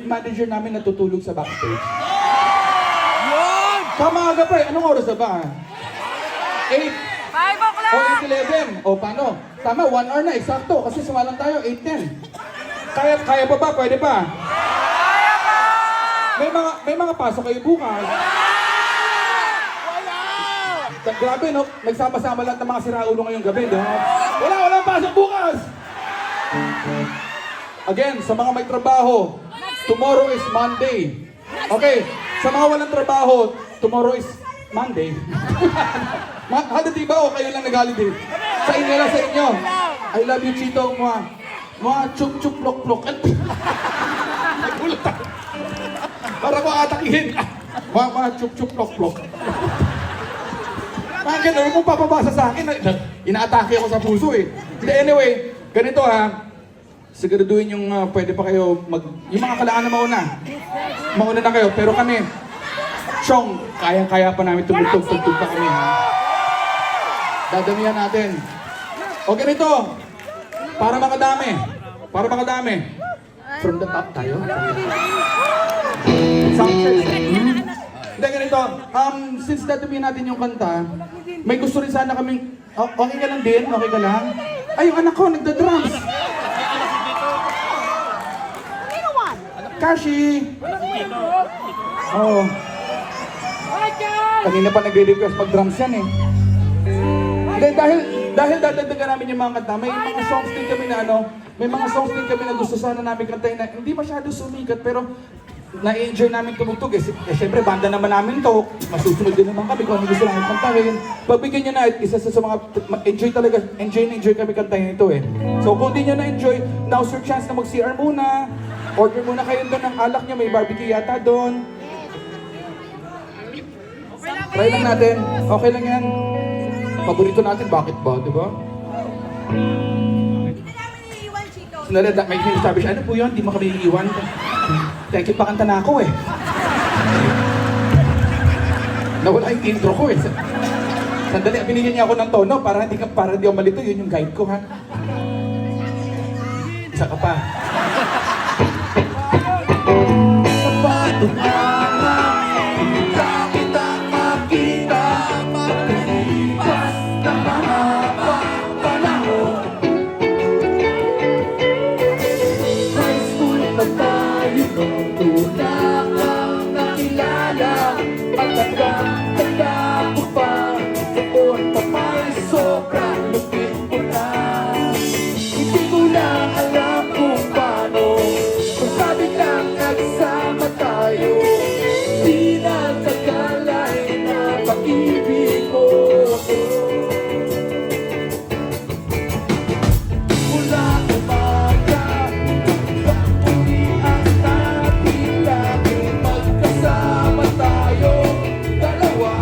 manager namin natutulog sa backstage. Yun! Kamaga pa eh. Anong oras na ba? 8. 5 o'clock! O 8:11. O paano? Tama, 1 hour na. Eksakto. Kasi sumalang tayo, 8:10. Kaya pa ba? Pwede pa? Kaya pa! May mga pasok kayo bukas. Grabe no? Nagsama-sama lahat ng mga siraulo ngayong gabi, no? Wala pasok bukas! Again, sa mga may trabaho, tomorrow is Monday. Okay, sa mga walang trabaho, tomorrow is Monday. Holiday ba o kayo lang nag-holiday? Sa inyo lang, sa inyo. I love you, Chito. Mga chuk-chuk plok-plok. Nagulat ako. Para ko atakihin. Mga chuk-chuk plok-plok. Mga ganun, kung papabasa sa akin, inaatake ako sa puso eh. Anyway, ganito ha. Siguraduhin yung pwede pa kayo yung mga kailangan na mauna. Mauna na kayo, pero kami, Chong, kaya-kaya pa namin tumutog-tugtog pa kami ha. Dadamihan natin. O ganito, para makadami. From the top tayo. Sound check. Hindi, ganito. Since dadamihan natin yung kanta, may gusto rin sana kaming, okay ka lang din? Okay ka lang? Ay, yung anak ko, nagda-drums. Kashi! Oo. Kanina pa nagre-request mag-drums yan eh. Hindi, dahil dadagdagan namin yung mga kanta, may mga songs din kami na may mga songs din kami na gusto sana namin kantahin na hindi masyado sumikat, pero na-enjoy namin tumugtog eh. Siyempre, banda naman namin to. Masusunod din naman kami kung ano gusto namin kantahin. Pagbigyan nyo na, isa sa mga enjoy kami kantahin ito eh. So kung di nyo na-enjoy, now's your chance na mag-CR muna. Order muna kayo doon ng alak nyo, may barbecue yata doon. Try lang natin. Okay lang yan. Paborito natin, bakit ba? Diba? Sandali, may sinasabi siya, ano po yun? Di mo kami iiwan. Thank you, pakanta na ako eh. Nawala yung intro ko eh. Sandali, binigyan niya ako ng tono para hindi ako malito. Yun yung guide ko ha. Isa ka pa. Magkasama tayo, dalawa.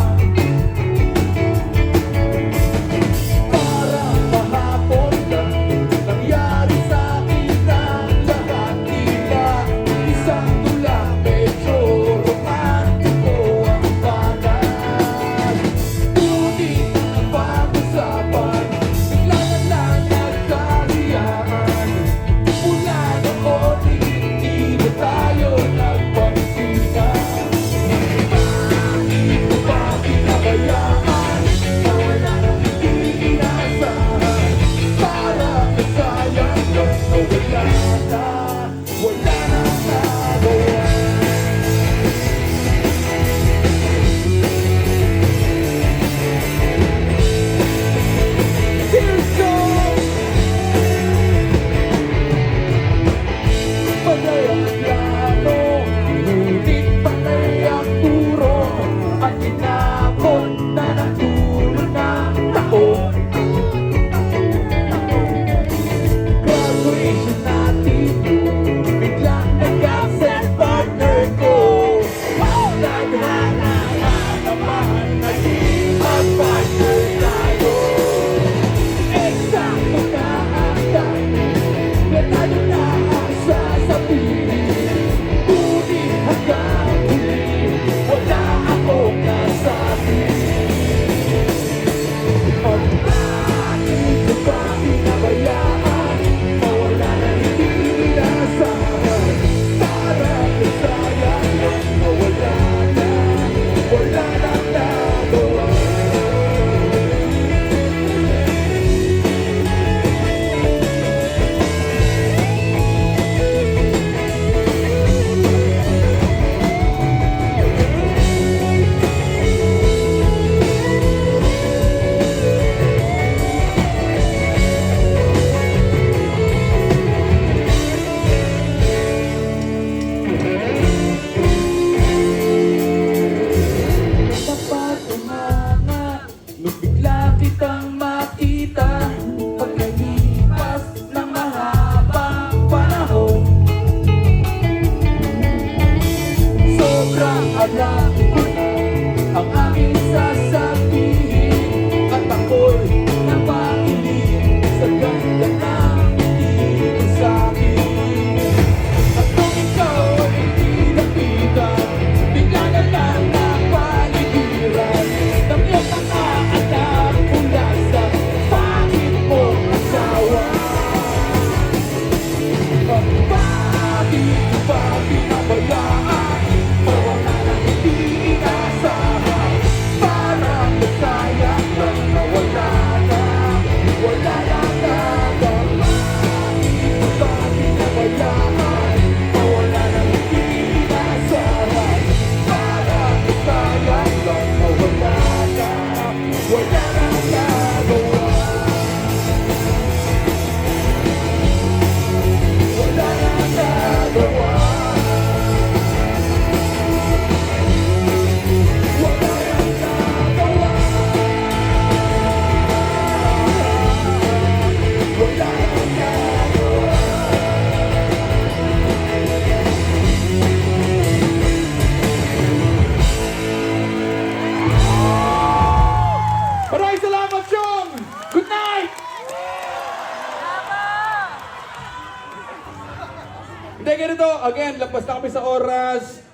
again, lampas na kami sa oras.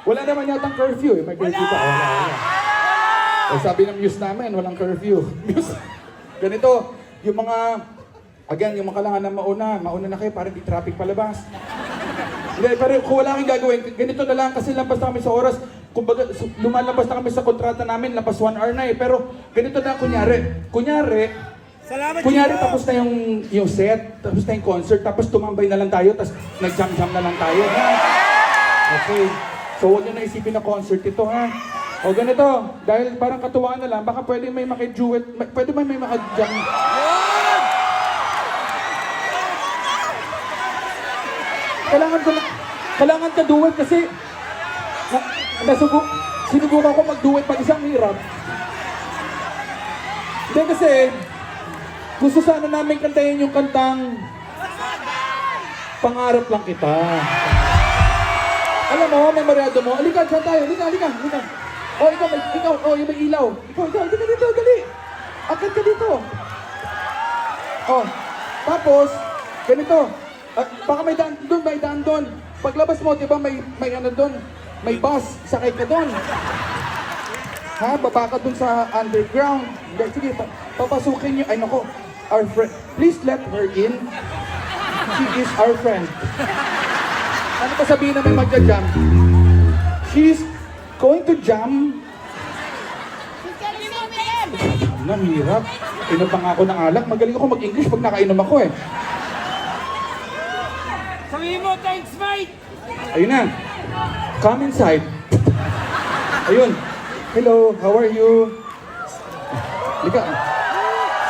Wala naman yatang curfew eh. May curfew pa. Wala. Eh, sabi ng Muse namin, walang curfew. Muse. Ganito, yung mga, again, yung mga kailangan na mauna na kayo para di traffic palabas. Hindi, pero kung wala kang gagawin, ganito na lang kasi lampas na kami sa oras. Kumbaga, lumalabas na kami sa kontrata namin, lampas 1 hour na eh. Pero ganito na kunyari, Salamat, tapos na yung set, tapos na yung concert, tapos tumambay na lang tayo, tapos nag-jam-jam na lang tayo. Ha? Okay. So huwag nyo na isipin na concert ito, ha? O ganito, dahil parang katuwaan na lang, baka pwede may maki-duet, pwede may maki-jam. Kailangan ka duet kasi sinubukan ko mag-duet pag isang hirap. Hindi kasi, gusto sana namin kantayin yung kantang Pangarap Lang Kita. Alam mo, memoryado mo, halika, dyan tayo, halika. O, ikaw, yung may ilaw. Ikaw, halika dito, dali. Akit ka dito. O, tapos, ganito. Baka may daan doon. Paglabas mo, di ba, may ano doon, may bus, sakay ka doon. Ha, baba ka doon sa underground. Sige, papasukin niyo, ay nako, our friend, please let her in. She is our friend. Ano pa sabihin na may magja-jam? She's going to jam. Hirap. Inom pa nga ako ng alak. Magaling ako mag-English pag nakainom ako eh. Sabihin mo, thanks, mate! Ayun na. Come inside. Ayun. Hello, how are you? Halika.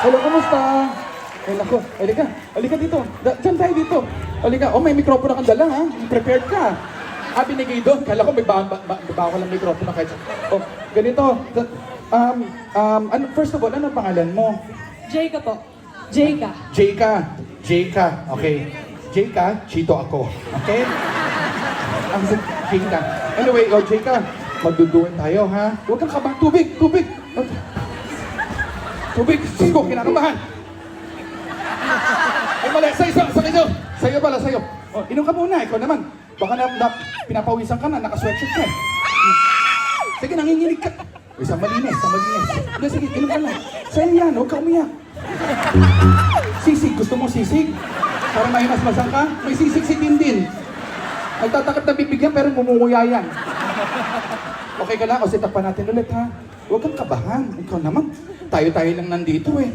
Hello, kumusta? Ay, nako. Halika dito. Diyan tayo dito. Halika. Oh, may mikropono kang dala, ha? Prepared ka. Binigay doon. Kala ko may bawa ko lang mikropono kahit. Oh, ganito. First of all, ano ang pangalan mo? Jayka po. Jayka. Jayka. Okay. Jayka, Chito ako. Okay? Jayka. Anyway, Jayka, magduduan tayo, ha? Huwag kang kabang. Tubig! Tubig! Ko, kinakabahan! Ay, mali! Sa'yo pala. O, inom ka muna. Ikaw naman. Baka pinapawisan ka na, naka-sweatshirt ka. Sige, nanginginig ka. Isang malinis. Sige, inom ka lang. Sa'yo yan, huwag ka umiyak. Sisig, gusto mo sisig? Para mahimasmasan ka? May sisig si Tindin. Nagtatakot na bibigyan pero mumunguya yan. Okay ka lang? O set up pa natin ulit, ha? Huwag kang kabahan. Ikaw naman. Tayo lang nandito eh.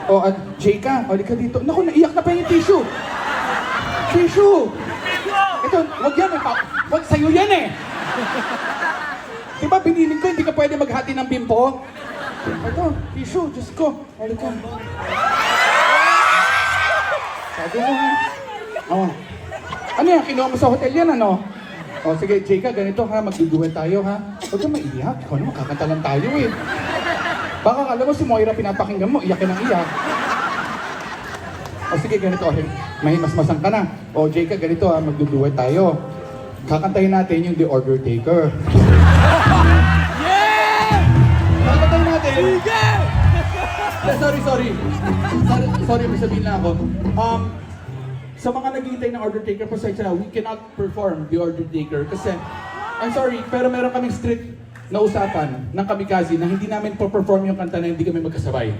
O, Jayka, halika dito. Naku, naiyak na pa yung tissue. Ito, huwag yan eh. Huwag sa'yo yan eh. Diba binilin ko, hindi ka pwede maghati ng bimpo? Ito, tissue, Diyos ko. Halika. Sabi mo ha. Oh. Ano yan, kinuha mo sa hotel yan, ano? O sige, Jayka, ganito ha, magduduet tayo ha. Huwag kang maiyak, ikaw naman, kakanta lang tayo eh. Baka kala mo si Moira pinapakinggan mo, iyak ka ng iyak. O sige, ganito, mahimasmasan ka na. O Jayka, ganito ha, magduduet tayo. Kakantahin natin yung The Order Taker. Yeah! Kakantahin natin. Sige! Sorry, may sabihin na ako. Sa mga naghihintay ng Order Taker, pasensya na, we cannot perform The Order Taker kasi, I'm sorry, pero meron kaming strict na usapan ng Kamikaze na hindi namin po-perform yung kanta na hindi kami magkasabay.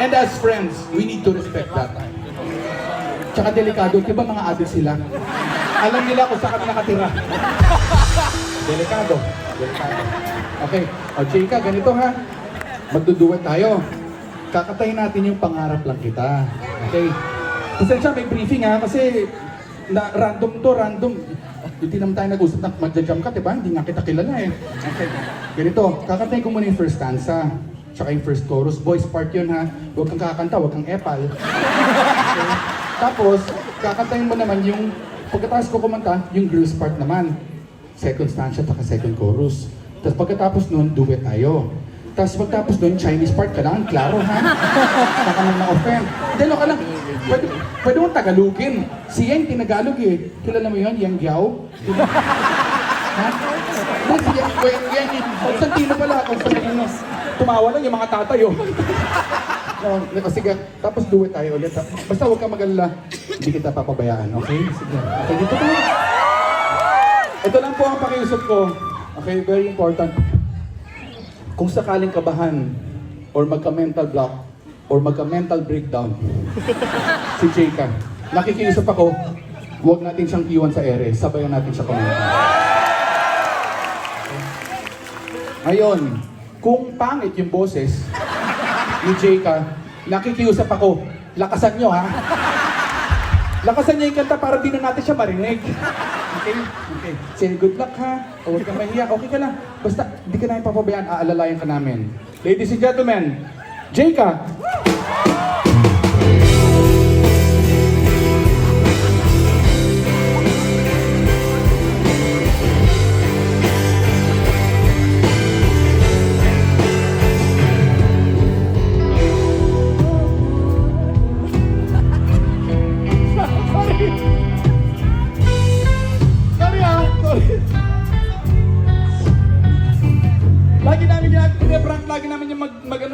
And as friends, we need to respect that. Tsaka delikado, di ba mga adult sila? Alam nila kung saan kami nakatira. Delikado. Okay, o Jayka, ganito ha. Magduduet tayo. Kakatayin natin yung Pangarap Lang Kita. Okay? Pasensya, may briefing ha, kasi random. Hindi naman tayo nag-usap na magja-jam ka, diba? Hindi nga kita kilala eh. Okay. Ganito, kakatayin ko muna yung first stanza. Tsaka yung first chorus. Boys part yun ha. Huwag kang kakanta, huwag kang epal. Okay? Tapos, kakantayin mo naman yung, pagkatapos ko kumanta, yung girls part naman. Second stanza, tsaka second chorus. Tapos pagkatapos nun, duet tayo. Tapos pagtapos nun, Chinese part, kailangan klaro ha. Baka nang na-offend. Then ka lang, pwede mong Tagalogin. Si Yang tinagalog eh. Kilala mo yun, Yang Giao? Diba? Ha? Si Yang, Konstantino pala, Konstantino. Tumawa lang yung mga tatay oh. No, sige, tapos do it tayo ulit. Basta huwag ka mag-alala. Hindi kita papabayaan, okay? Sige. Okay, dito tayo. Ito lang po ang pakiusap ko. Okay, very important. Kung sakaling kabahan, or magka-mental block, or magka-mental breakdown, si Jayka, nakikiusap ako, huwag natin siyang iwan sa ere, sabayan natin siya kumanta. Ngayon, kung pangit yung boses ni Jayka, nakikiusap ako, lakasan nyo ha. Lakasan niya yung kanta para di na natin siya marinig. Okay? Okay. Say good luck ha. O huwag kang mahiya. Okay ka lang. Basta di ka namin papabayaan, aalalayan ka namin. Ladies and gentlemen, Jayka! Lagi namin yung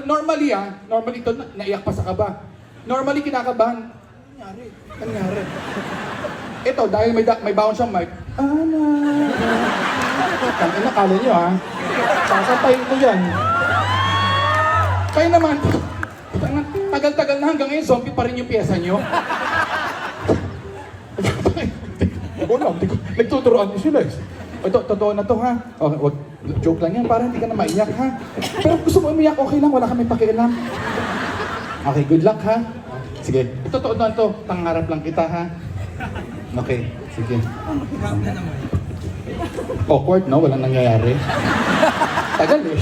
normally normally ito, naiyak pa sa kaba. Normally kinakabahan. Nangyari. Ito, dahil may baon siyang mic. Tangin na, kala nyo sasampayin ko yan. Kayo naman, tagal-tagal na hanggang ngayon, zombie pa rin yung pyesa nyo. Wala, nagtuturoan nyo sila. Ito, totoo na to ha. Wag, joke lang yan para hindi ka na maiyak ha. Pero gusto mo umiyak, okay lang, wala kami pakialam. Okay, good luck ha. Sige, totoo na to, pangarap lang kita ha. Okay, sige. Awkward no, walang nangyayari. Tagal eh.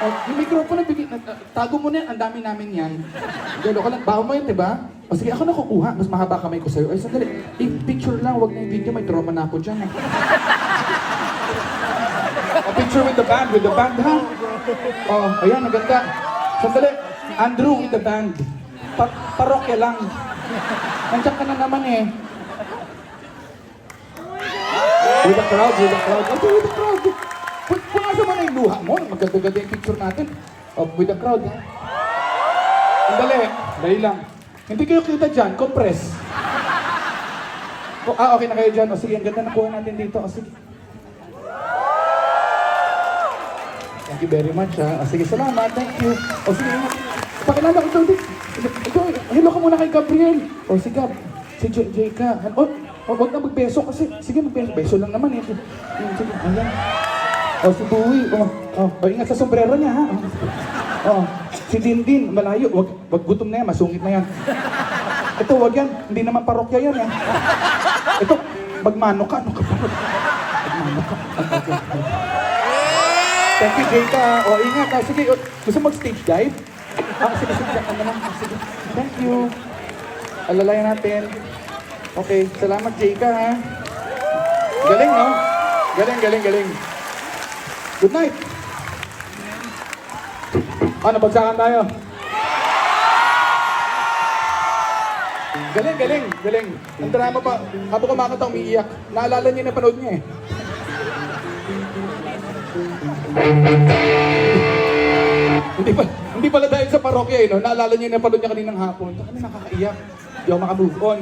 Oh, yung microphone, tago mo na yan, ang dami namin yan. Galo ka lang, baho mo yun, diba? O sige, ako na kukuha, mas mahaba kamay ko sa'yo. Ay, sandali, picture lang, wag na yung video, may trauma na ako dyan. A picture with the band, ha? Oh, ayan, maganda. Sandali, Andrew with the band. Parokya lang. Nandiyan ka na naman eh. With the crowd. Okay, with the crowd. Punasa mo na yung luha mo. Maganda-ganda yung picture natin. Oh, with the crowd, ha? Dali lang. Hindi kayo kita dyan, compress. Oh, okay na kayo dyan. O sige, ang ganda nakuha natin dito. O sige. Thank you very much, ha? O sige, salamat. Thank you. O sige, pakilala ko ito. Ito, hello ka muna kay Gabriel. O si Gab. Si JJ ka. Huwag na magbeso kasi. Sige, magbeso. Beso lang naman eh. Sige, ayan. O si Bowie. Ingat sa sombrero niya, ha? Si Dindin, malayo. Wag gutom na yan, masungit na yan. Ito, wag yan. Hindi naman parokya yan, eh. Ito, magmano ka. Ano ka pa? Magmano ka. Thank you, Jayka. Ingat. Sige, gusto mag-stage dive? Sige, dyan ka naman. Sige. Thank you. Alalayan natin. Okay, salamat, Jayka, ha? Galing, no? Galing. Good night. Nabagsakan tayo. Galing. Ang drama pa. Habang kumakanta, umiiyak. Naalala niya na panood niya eh. Hindi pala dahil sa parokya eh, no? Naalala niya na panood niya kaninang hapon. Kami nakakaiyak. Hindi ako makamove on.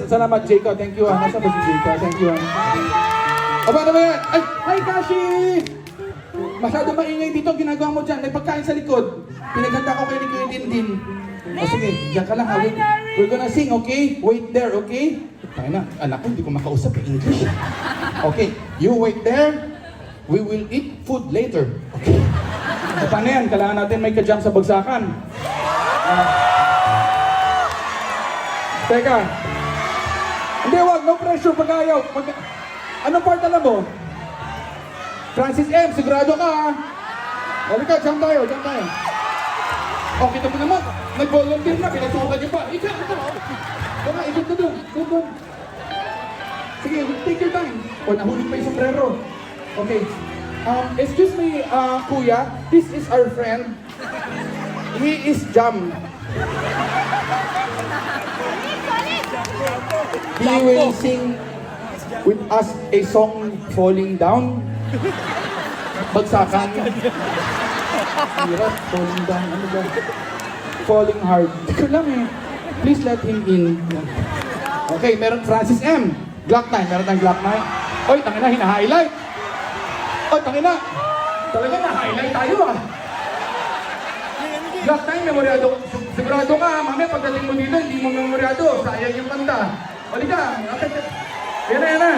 Salamat, Jayka. Thank you, ha. Nasaan ba si Jayka? Thank you, ha. Paano ba yan? Ay, hi, Kashi! Masyado maingay dito ang ginagawa mo dyan. May pagkain sa likod. Pinaghanda ko kay Kuya Dindin. O sige, dyan ka lang, ha. We're gonna sing, okay? Wait there, okay? Tayo na, anak ko, hindi ko makausap eh, English. Okay, you wait there. We will eat food later. Okay? Paano yan? Kailangan natin may kajam sa bagsakan. Teka. Hindi, wag. No pressure pag ayaw. Anong part alam mo? Francis M, sigurado ka, ha? Halika, jump tayo. O, kita mo naman. Nag-volunteer na, pinasukan niyo pa. Ika. Tara, ikot na doon. Doon. Sige, take your time. O, nahulog pa yung sombrero. Okay. Excuse me, kuya. This is our friend. He is Jam. He will sing with us a song, Falling Down. Bagsakan. Hirap, falling down. Ano ba? Falling hard. Hindi ko lang eh. Please let him in. Okay, meron Francis M. Glock 9. Meron tayong Glock 9. Oy, tangina, hina-highlight. Oy, tangina. Talaga na-highlight tayo, ah. Glock 9, memoryado. Sigurado ka, mamaya pagdating mo dito, hindi mo memoryado. Sayang yung kanta. O, di ka. Yan na.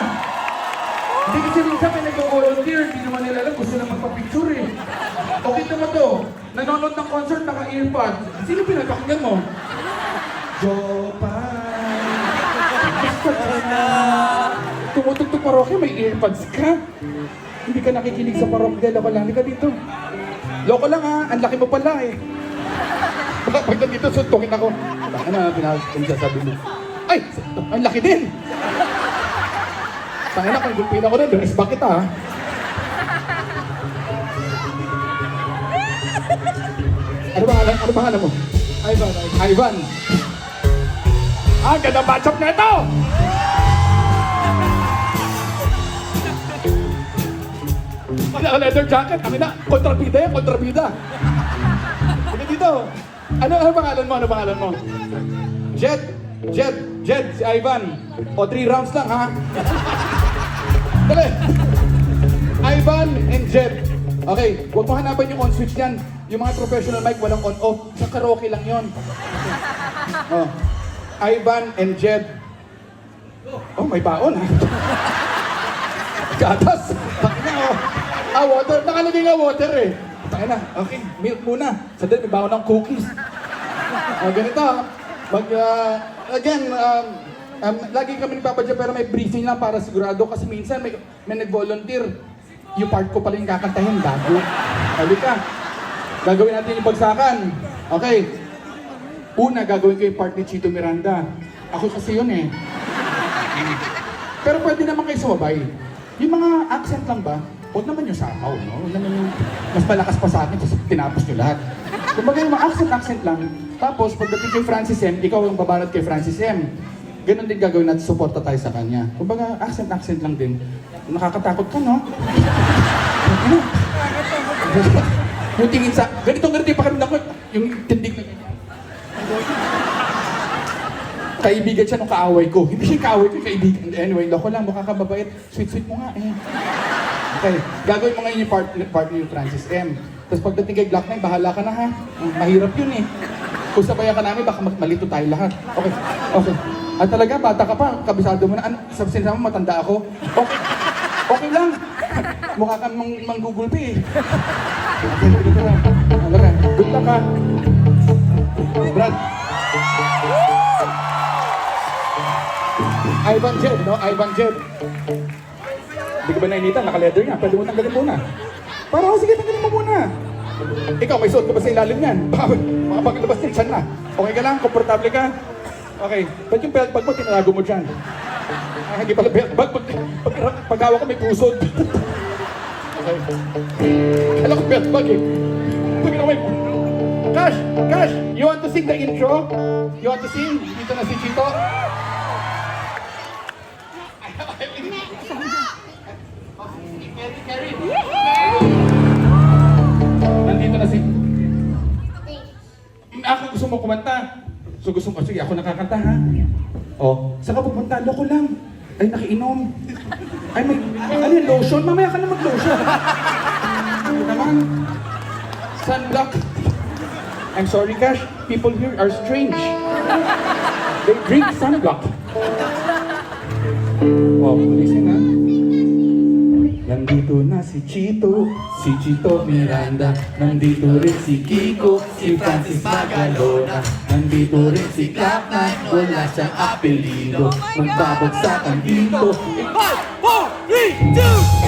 Hindi kasi minsan may nag-volunteer, hindi naman nila alam, gusto lang magpa-picture eh. O kita mo to, nanonood ng concert, naka-earpod. Sino pinapakinggan mo? Jopan. Tumutugtog parokya, may earpods ka. Hindi ka nakikinig sa parokya, loko lang. Hindi ka dito. Loko lang ha, ang laki mo pala eh. Baka pag nandito, suntukin ako. Baka na, pinasasabi mo. Ay, ang laki din. Tangina, kung gulpin ako na, dress ba kita, ha? Ano pangalan mo? Ivan. Ganda matchup na ito! Leather jacket, tangina, kontrabida yan, kontrabida. Hindi dito. Ano pangalan mo? Jed, si Ivan. O 3 rounds lang, ha? Dali! Ivan and Jed. Okay, huwag mo hanapan yung on-switch yan. Yung mga professional mic, walang on-off. Sa karaoke lang yon. Oh. Ivan and Jed. Oh, may baon, ha? Gatas! Takina, oh. Water. Nakalagay nga water, eh. Takina, okay. Milk muna. Sadali, may baon ng cookies. Ganito, ha? Lagi kami nagpapadya pero may briefing lang para sigurado kasi minsan may nag-volunteer. yung part ko pala yung kakantahin, gago. Halika. Gagawin natin yung bagsakan. Okay. Una, gagawin ko yung part ni Chito Miranda. Ako kasi yun eh. Pero pwede naman kayo sumabay. Yung mga accent lang ba, huwag naman yung sapaw, no? Huwag naman yung mas malakas pa sa akin, tapos tinapos nyo lahat. Kumbaga yung mga accent lang. Tapos, pagdating kay Francis M, ikaw yung babanat kay Francis M. Ganon din gagawin natin, suporta tayo sa kanya. Kumbaga, accent lang din. Nakakatakot ka, no? Yung tingin sa, ganito yung pakiramdam ko, yung tindig na ganyan. Kaibigan siya nung kaaway ko. Hindi siya kaaway ko, kaibigan. Anyway, loko lang, mukha ka mabait. Sweet mo nga eh. Okay, gagawin mo ngayon yung part ni Francis M. Tapos pagdating kay Glock 9, bahala ka na ha. Mahirap yun eh. Kung sabayan ka namin, baka malito tayo lahat. Okay. At talaga, bata ka pa, kabisado mo na. Ano, sabihin mo, matanda ako. Okay lang. Mukha kang manggugulpi eh. Okay, dito lang. Okay, good luck ha. Brad. Ivan Jed, no? Ivan Jed. Hindi ka ba nainitan? Naka-leather nga. Pwede mo tanggalin muna. Para sige, tanggalin mo muna. Ikaw, may suot ka ba sa ilalim yan? Baka paglabas din, siyan na. Okay ka lang? Komportable ka? Okay. Ba't yung belt bag mo, tinarago mo dyan? Hindi pala belt bag. Pag-awa ko, may pusod. Okay. Alam ko belt bag eh. Pag-awa may Cash, you want to sing the intro? You want to sing? Dito na si Chito. Nandito na si... Ako gusto mo kumanta. So gusto mo, sige ako nakakanta ha. Oh, saan ka pupunta? Loko lang. Ay, nakiinom. Ay, may... Ano yung lotion? Mamaya ka na mag-lotion. Ano naman? Sunblock. I'm sorry, Cash. People here are strange. They drink sunblock. Oh, listen ha. Nandito na si Chito Miranda. Nandito rin si Kiko, si Francis Magalona. Nandito rin si Kapnan, wala siyang apelido. Magbabagsakan dito. 5, 4, 3, 2!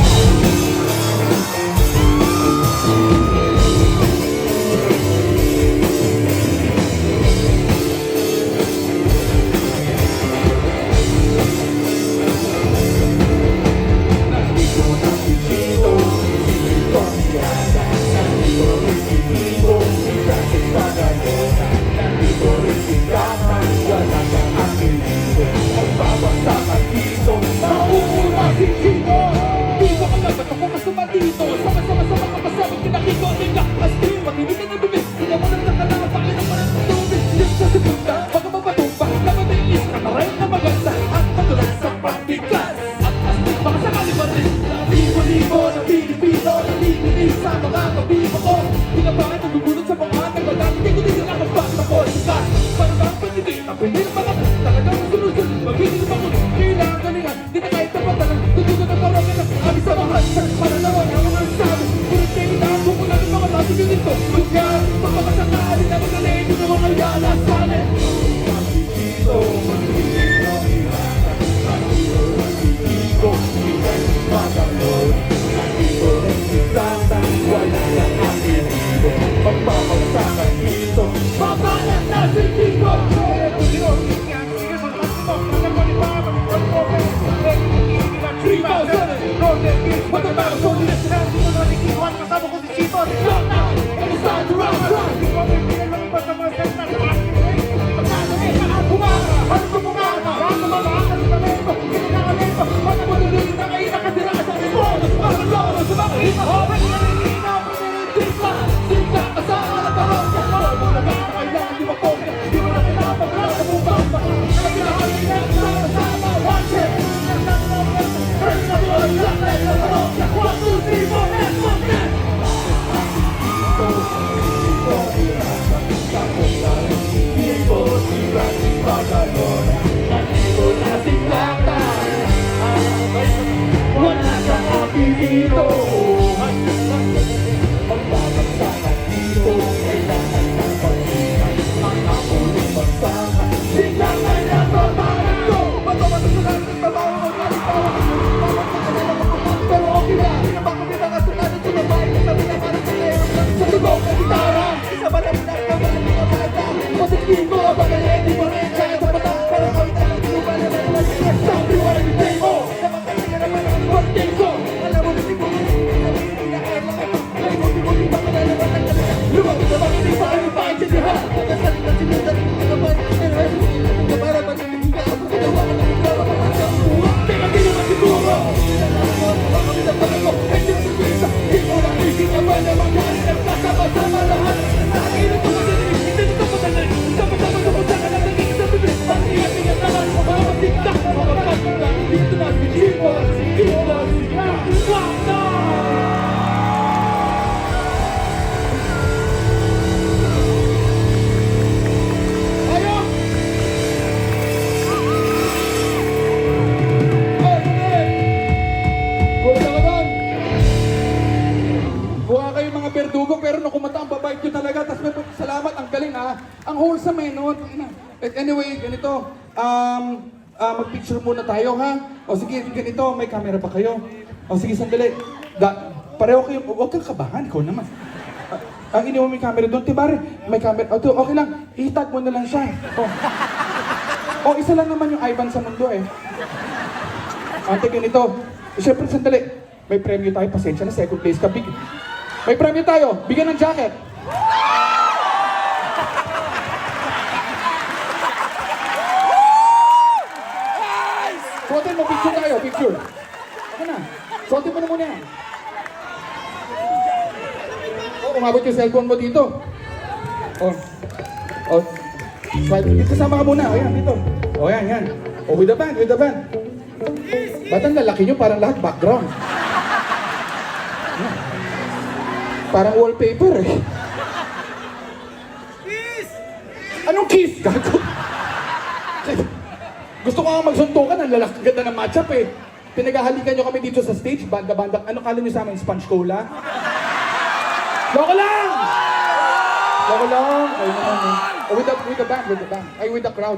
What about so this time? Hindi mo na nakikiwan kasama ko si Chito. It's time to rock, rock! Hindi ko may pinag-iwan pa sa mga senta. Ang wholesome eh, no? Anyway, ganito. Mag-picture muna tayo, ha? O sige, ganito, may camera pa kayo. O sige, sandali. Pareho kayo, huwag kang kabahan, ikaw naman. Ang iniwan mo yung camera doon, tibari, may camera. Okay lang, itag mo na lang siya. Isa lang naman yung Ivan sa mundo eh. Ante, ganito. Siyempre, sandali. May premyo tayo, pasensya na, second place ka. May premyo tayo, bigyan ng jacket. Suotin mo, picture tayo, picture. Ako na, suotin mo na muna yan. Umabot yung cellphone mo dito. Slide, kasama ka muna, ayan, dito. Yan. With the band. Ba't ang lalaki nyo, parang lahat background. Parang wallpaper eh. Anong kiss? Gago. Gusto ko nga magsuntukan, ang lalaki ganda ng matchup eh. Pinaghahalikan nyo kami dito sa stage, banda-banda. Ano kala nyo sa amin, sponge cola? Loko lang! Ayun naman eh. With the band. Ay, with the crowd.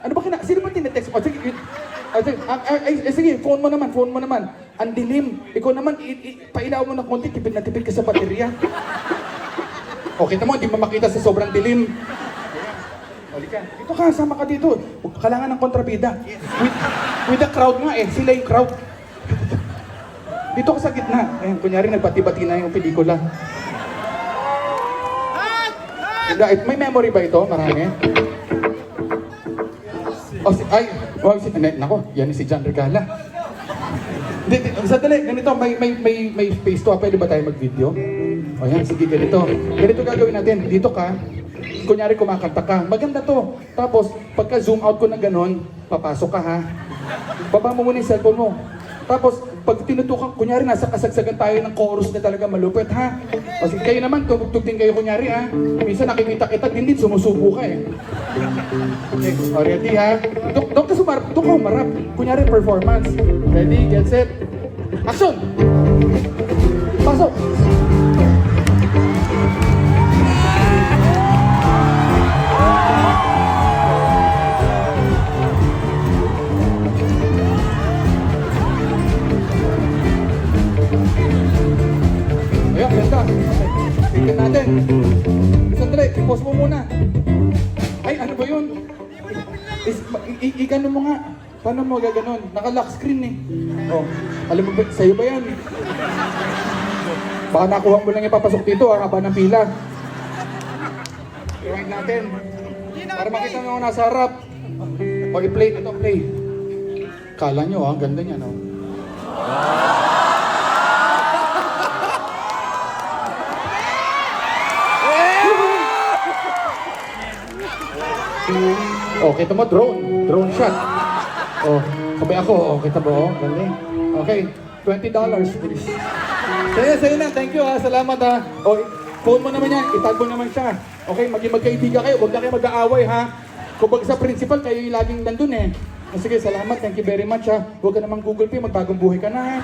Ano ba sino ba tinetext? Sige, phone mo naman. Ang dilim. Ikaw naman, pailaw mo ng konti, tipid na tipid ka sa baterya. Okay naman, hindi mo makita sa sobrang dilim. Halika. Dito ka, sama ka dito. Kailangan ng kontrabida. With the crowd nga eh, sila yung crowd. Dito ka sa gitna. Ayan, kunyari nagbati-bati na yung pelikula. May memory ba ito? Marami? Nako, yan si John Regala. Sandali, ganito, may space to. Pwede ba tayo mag-video? O yan, sige, ganito. Ganito gagawin natin. Dito ka, kunyari kumakanta ka. Maganda to. Tapos, pagka zoom out ko na ganon, papasok ka ha. Baba mo muna yung cellphone mo. Tapos, pag tinutukan, kunyari nasa kasagsagan tayo ng chorus na talaga malupit ha. Kasi kayo naman, tumugtog din kayo kunyari ha. Minsan nakikita kita, din sumusubo ka eh. Okay, ready ha? Doon ka umarap. Kunyari performance. Ready, get set. Action! Pasok! Ayan, ganda. Tingnan natin. Sandali, i-pause mo muna. Ay, ano ba yun? I-gano mo nga. Paano mo gaganon? Naka-lock screen eh. Alam mo ba, sa'yo ba yan? Baka nakuha mo lang ipapasok dito haba ng pila. I-wind natin. Para makita mo nasa harap. I-play, ito play. Kala nyo ang ganda niya no? Kita mo, drone shot. Sabay ako, kita mo, galing. Okay, $20, please. Sa'yo na, thank you ha, salamat ha. Phone mo naman yan, itag mo naman siya. Okay, maging magkaibigan kayo, huwag na kayo mag-aaway ha. Kung sa principal, kayo yung laging nandun eh. Sige, salamat, thank you very much ha. Huwag ka naman Google Pay, magbagong buhay ka na ha.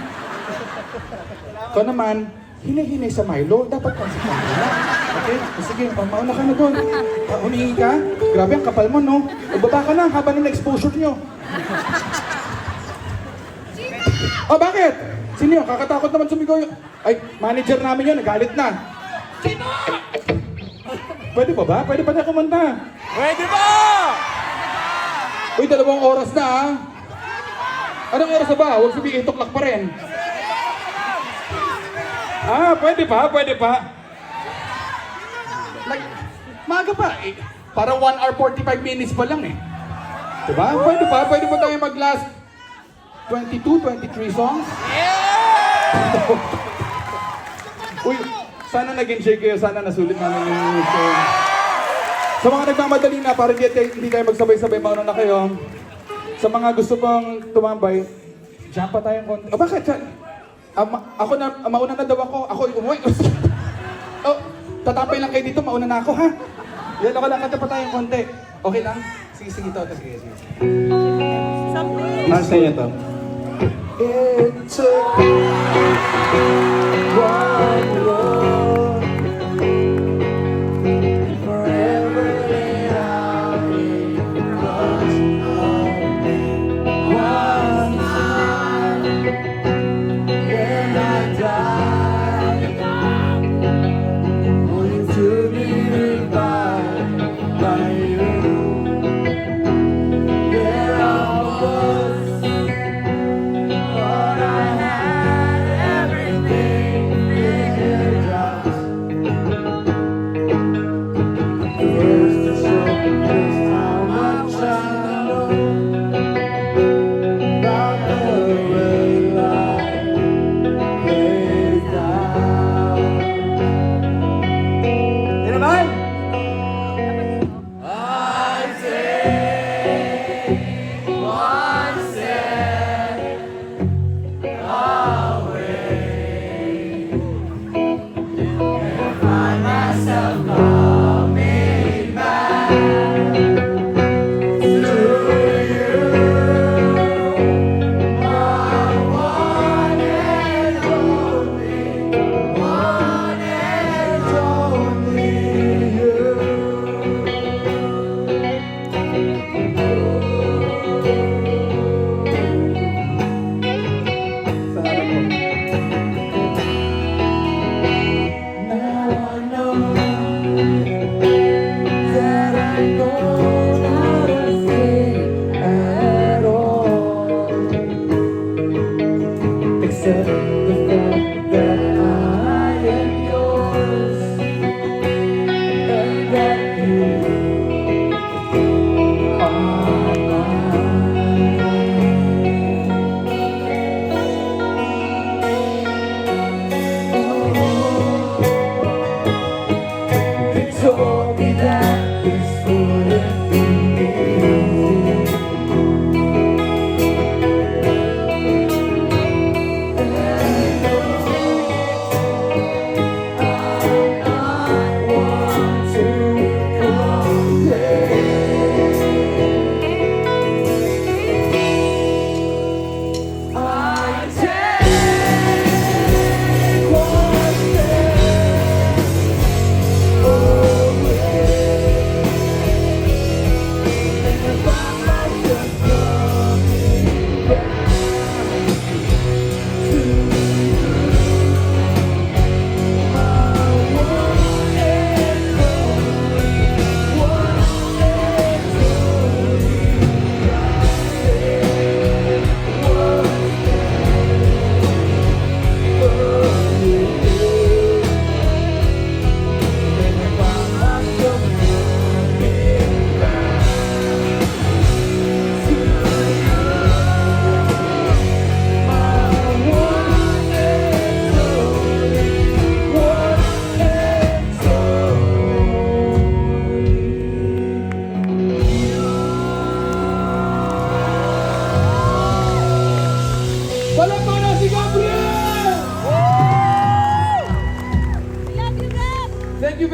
Ikaw naman, hinay-hinay sa Milo, dapat kang sa Milo. Okay, sige, mauna ka na doon. Humingi ka, grabe ang kapal mo no. Baba ka na, haba ng exposure nyo. Bakit? Sino yun? Kakatakot naman sumigaw yun. Ay, manager namin yun, nagalit na. Pwede ba? Pwede pa na kumanta? Pwede ba? Uy, 2 oras na ha. Anong oras na ba? Huwag sabihin 8 o'clock pa rin. Pwede pa. Maaga pa eh. Parang 1 hour 45 minutes pa lang eh. Diba? Pwede pa tayo mag-last 22, 23 songs? Uy, sana nag-enjoy kayo, sana nasulit namin yung show. Sa mga nagmamadali na, para hindi tayo magsabay-sabay, mauna na kayo. Sa mga gusto pang tumambay, jump pa tayong konti. Bakit? Ako na, mauna na daw ako. Ako umuwi. Tatapay lang kayo dito, mauna na ako ha. Yan ako lang, kanta pa tayong konti. Okay lang? Sige to. Sige. Nasa niya to. It took one look forever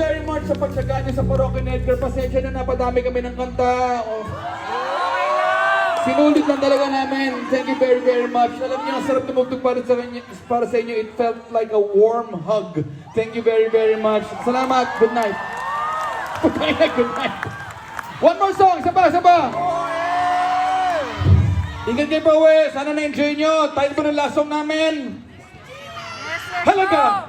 very much sa pagtsaga niyo sa Parokya ni Edgar. Pasensya na napadami kami ng kanta. Oh. Sinulit lang talaga namin. Thank you very, very much. Alam niyo, ang sarap tumugtog para sa inyo. It felt like a warm hug. Thank you very, very much. Salamat. Good night. Good night. Good night. One more song. Isa pa, isa pa. Ingat kayo pa, uwi. Sana na-enjoy nyo. Tayo po ng last song namin. Halaga!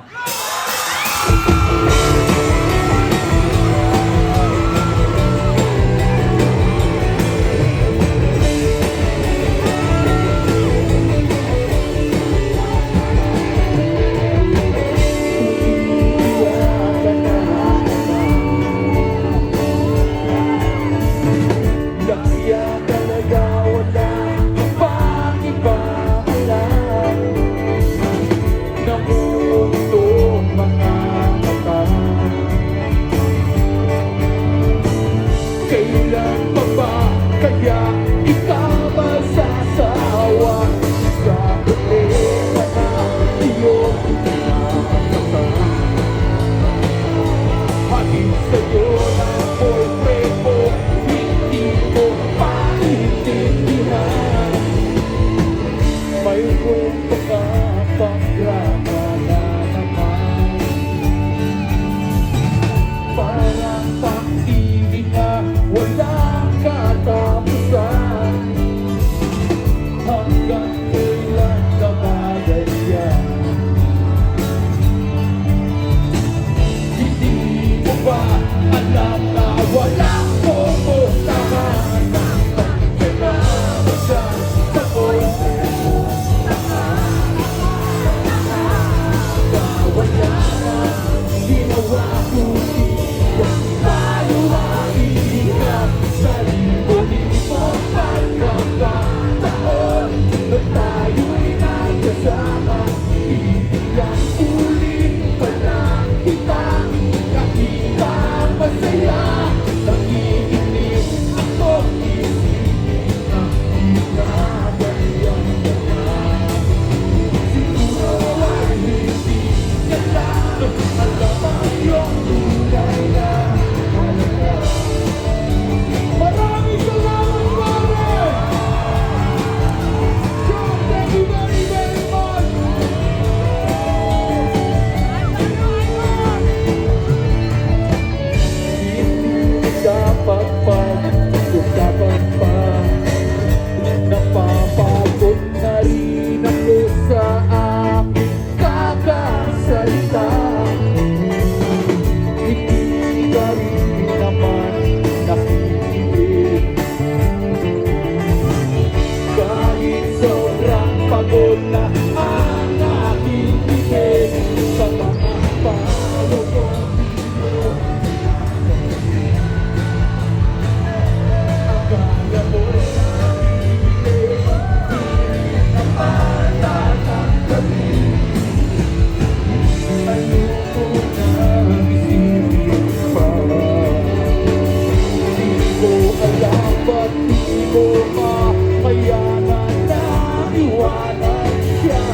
Kaya talaga wala pang iba alam na mundo mga mata. Kailan pa ba kaya ikaw masasawa sa problema na iyong pinapata? Hangin sa'yo ng boyfriend mo, hindi mo maintindihan. Mayroon pa nga pagdrama na naman, parang pag-ibig na walang katapusan. Hanggang kailan ka ba ganyan? Hindi mo ba alam na walang pupuntahan ng pagkakama siya sa boyfriend mo? Wala na ginawa kundi tayo ang iingat sa libo-libong pagkakataon na tayo'y nagkasama. Iilang ulit pa lang kita nakita ang masaya. Nakikinig ako, isipin na inabanyan ka na. Siguro ay hindi ka lang alam ang iyong tunay na halaga. Maraming salamat, pare! So, thank you very, very much! Hindi dapat pag-usapan pa, napapagod na rin ako sa aking kakasalita. Hindi ka rin naman nakikinig, kahit sobrang pagod na ang aking tingin sa mga payo ko. Akala mo na matatanggalin. Ayoko na isipin pa. Di ko alam ba't di mo makayanan na iwanan siya.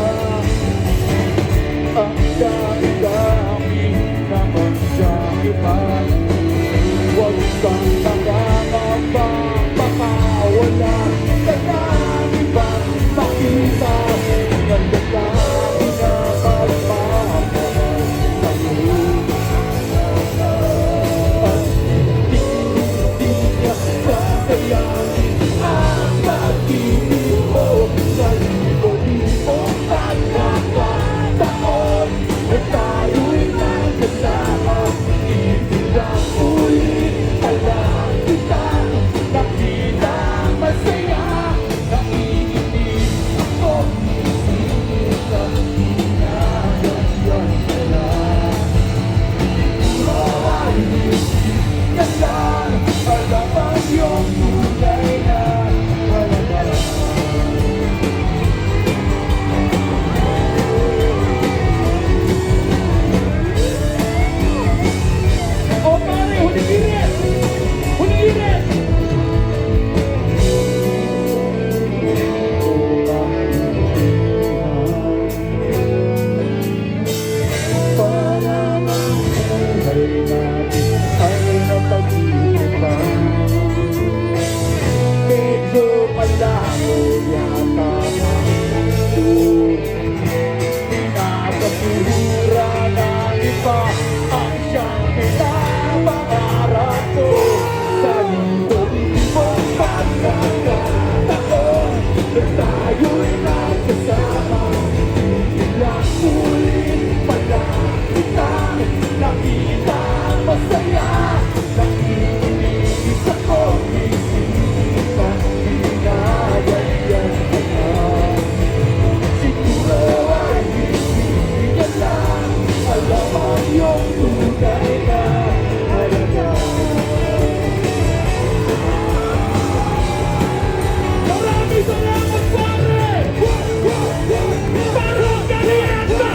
Ang dami-dami naman siya iba. Huwag kang nangangamba, baka wala ka ng ibang makita. Ang lalaki na magmamahal sa'yo. At hindi niya kakayanin ang pag-ibig mo sa libo-libong pagkakataon na tayo'y nagkasama. Ibig lang masaya. Nakikinig ako, isip na ginaganyan ka na. Siguro ay hindi ka lang alam ang iyong tunay na halaga. Maraming salamat, pare! Parang Caliente!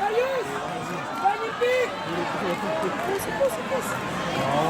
Ayos! Panitik! Puso, puso, puso.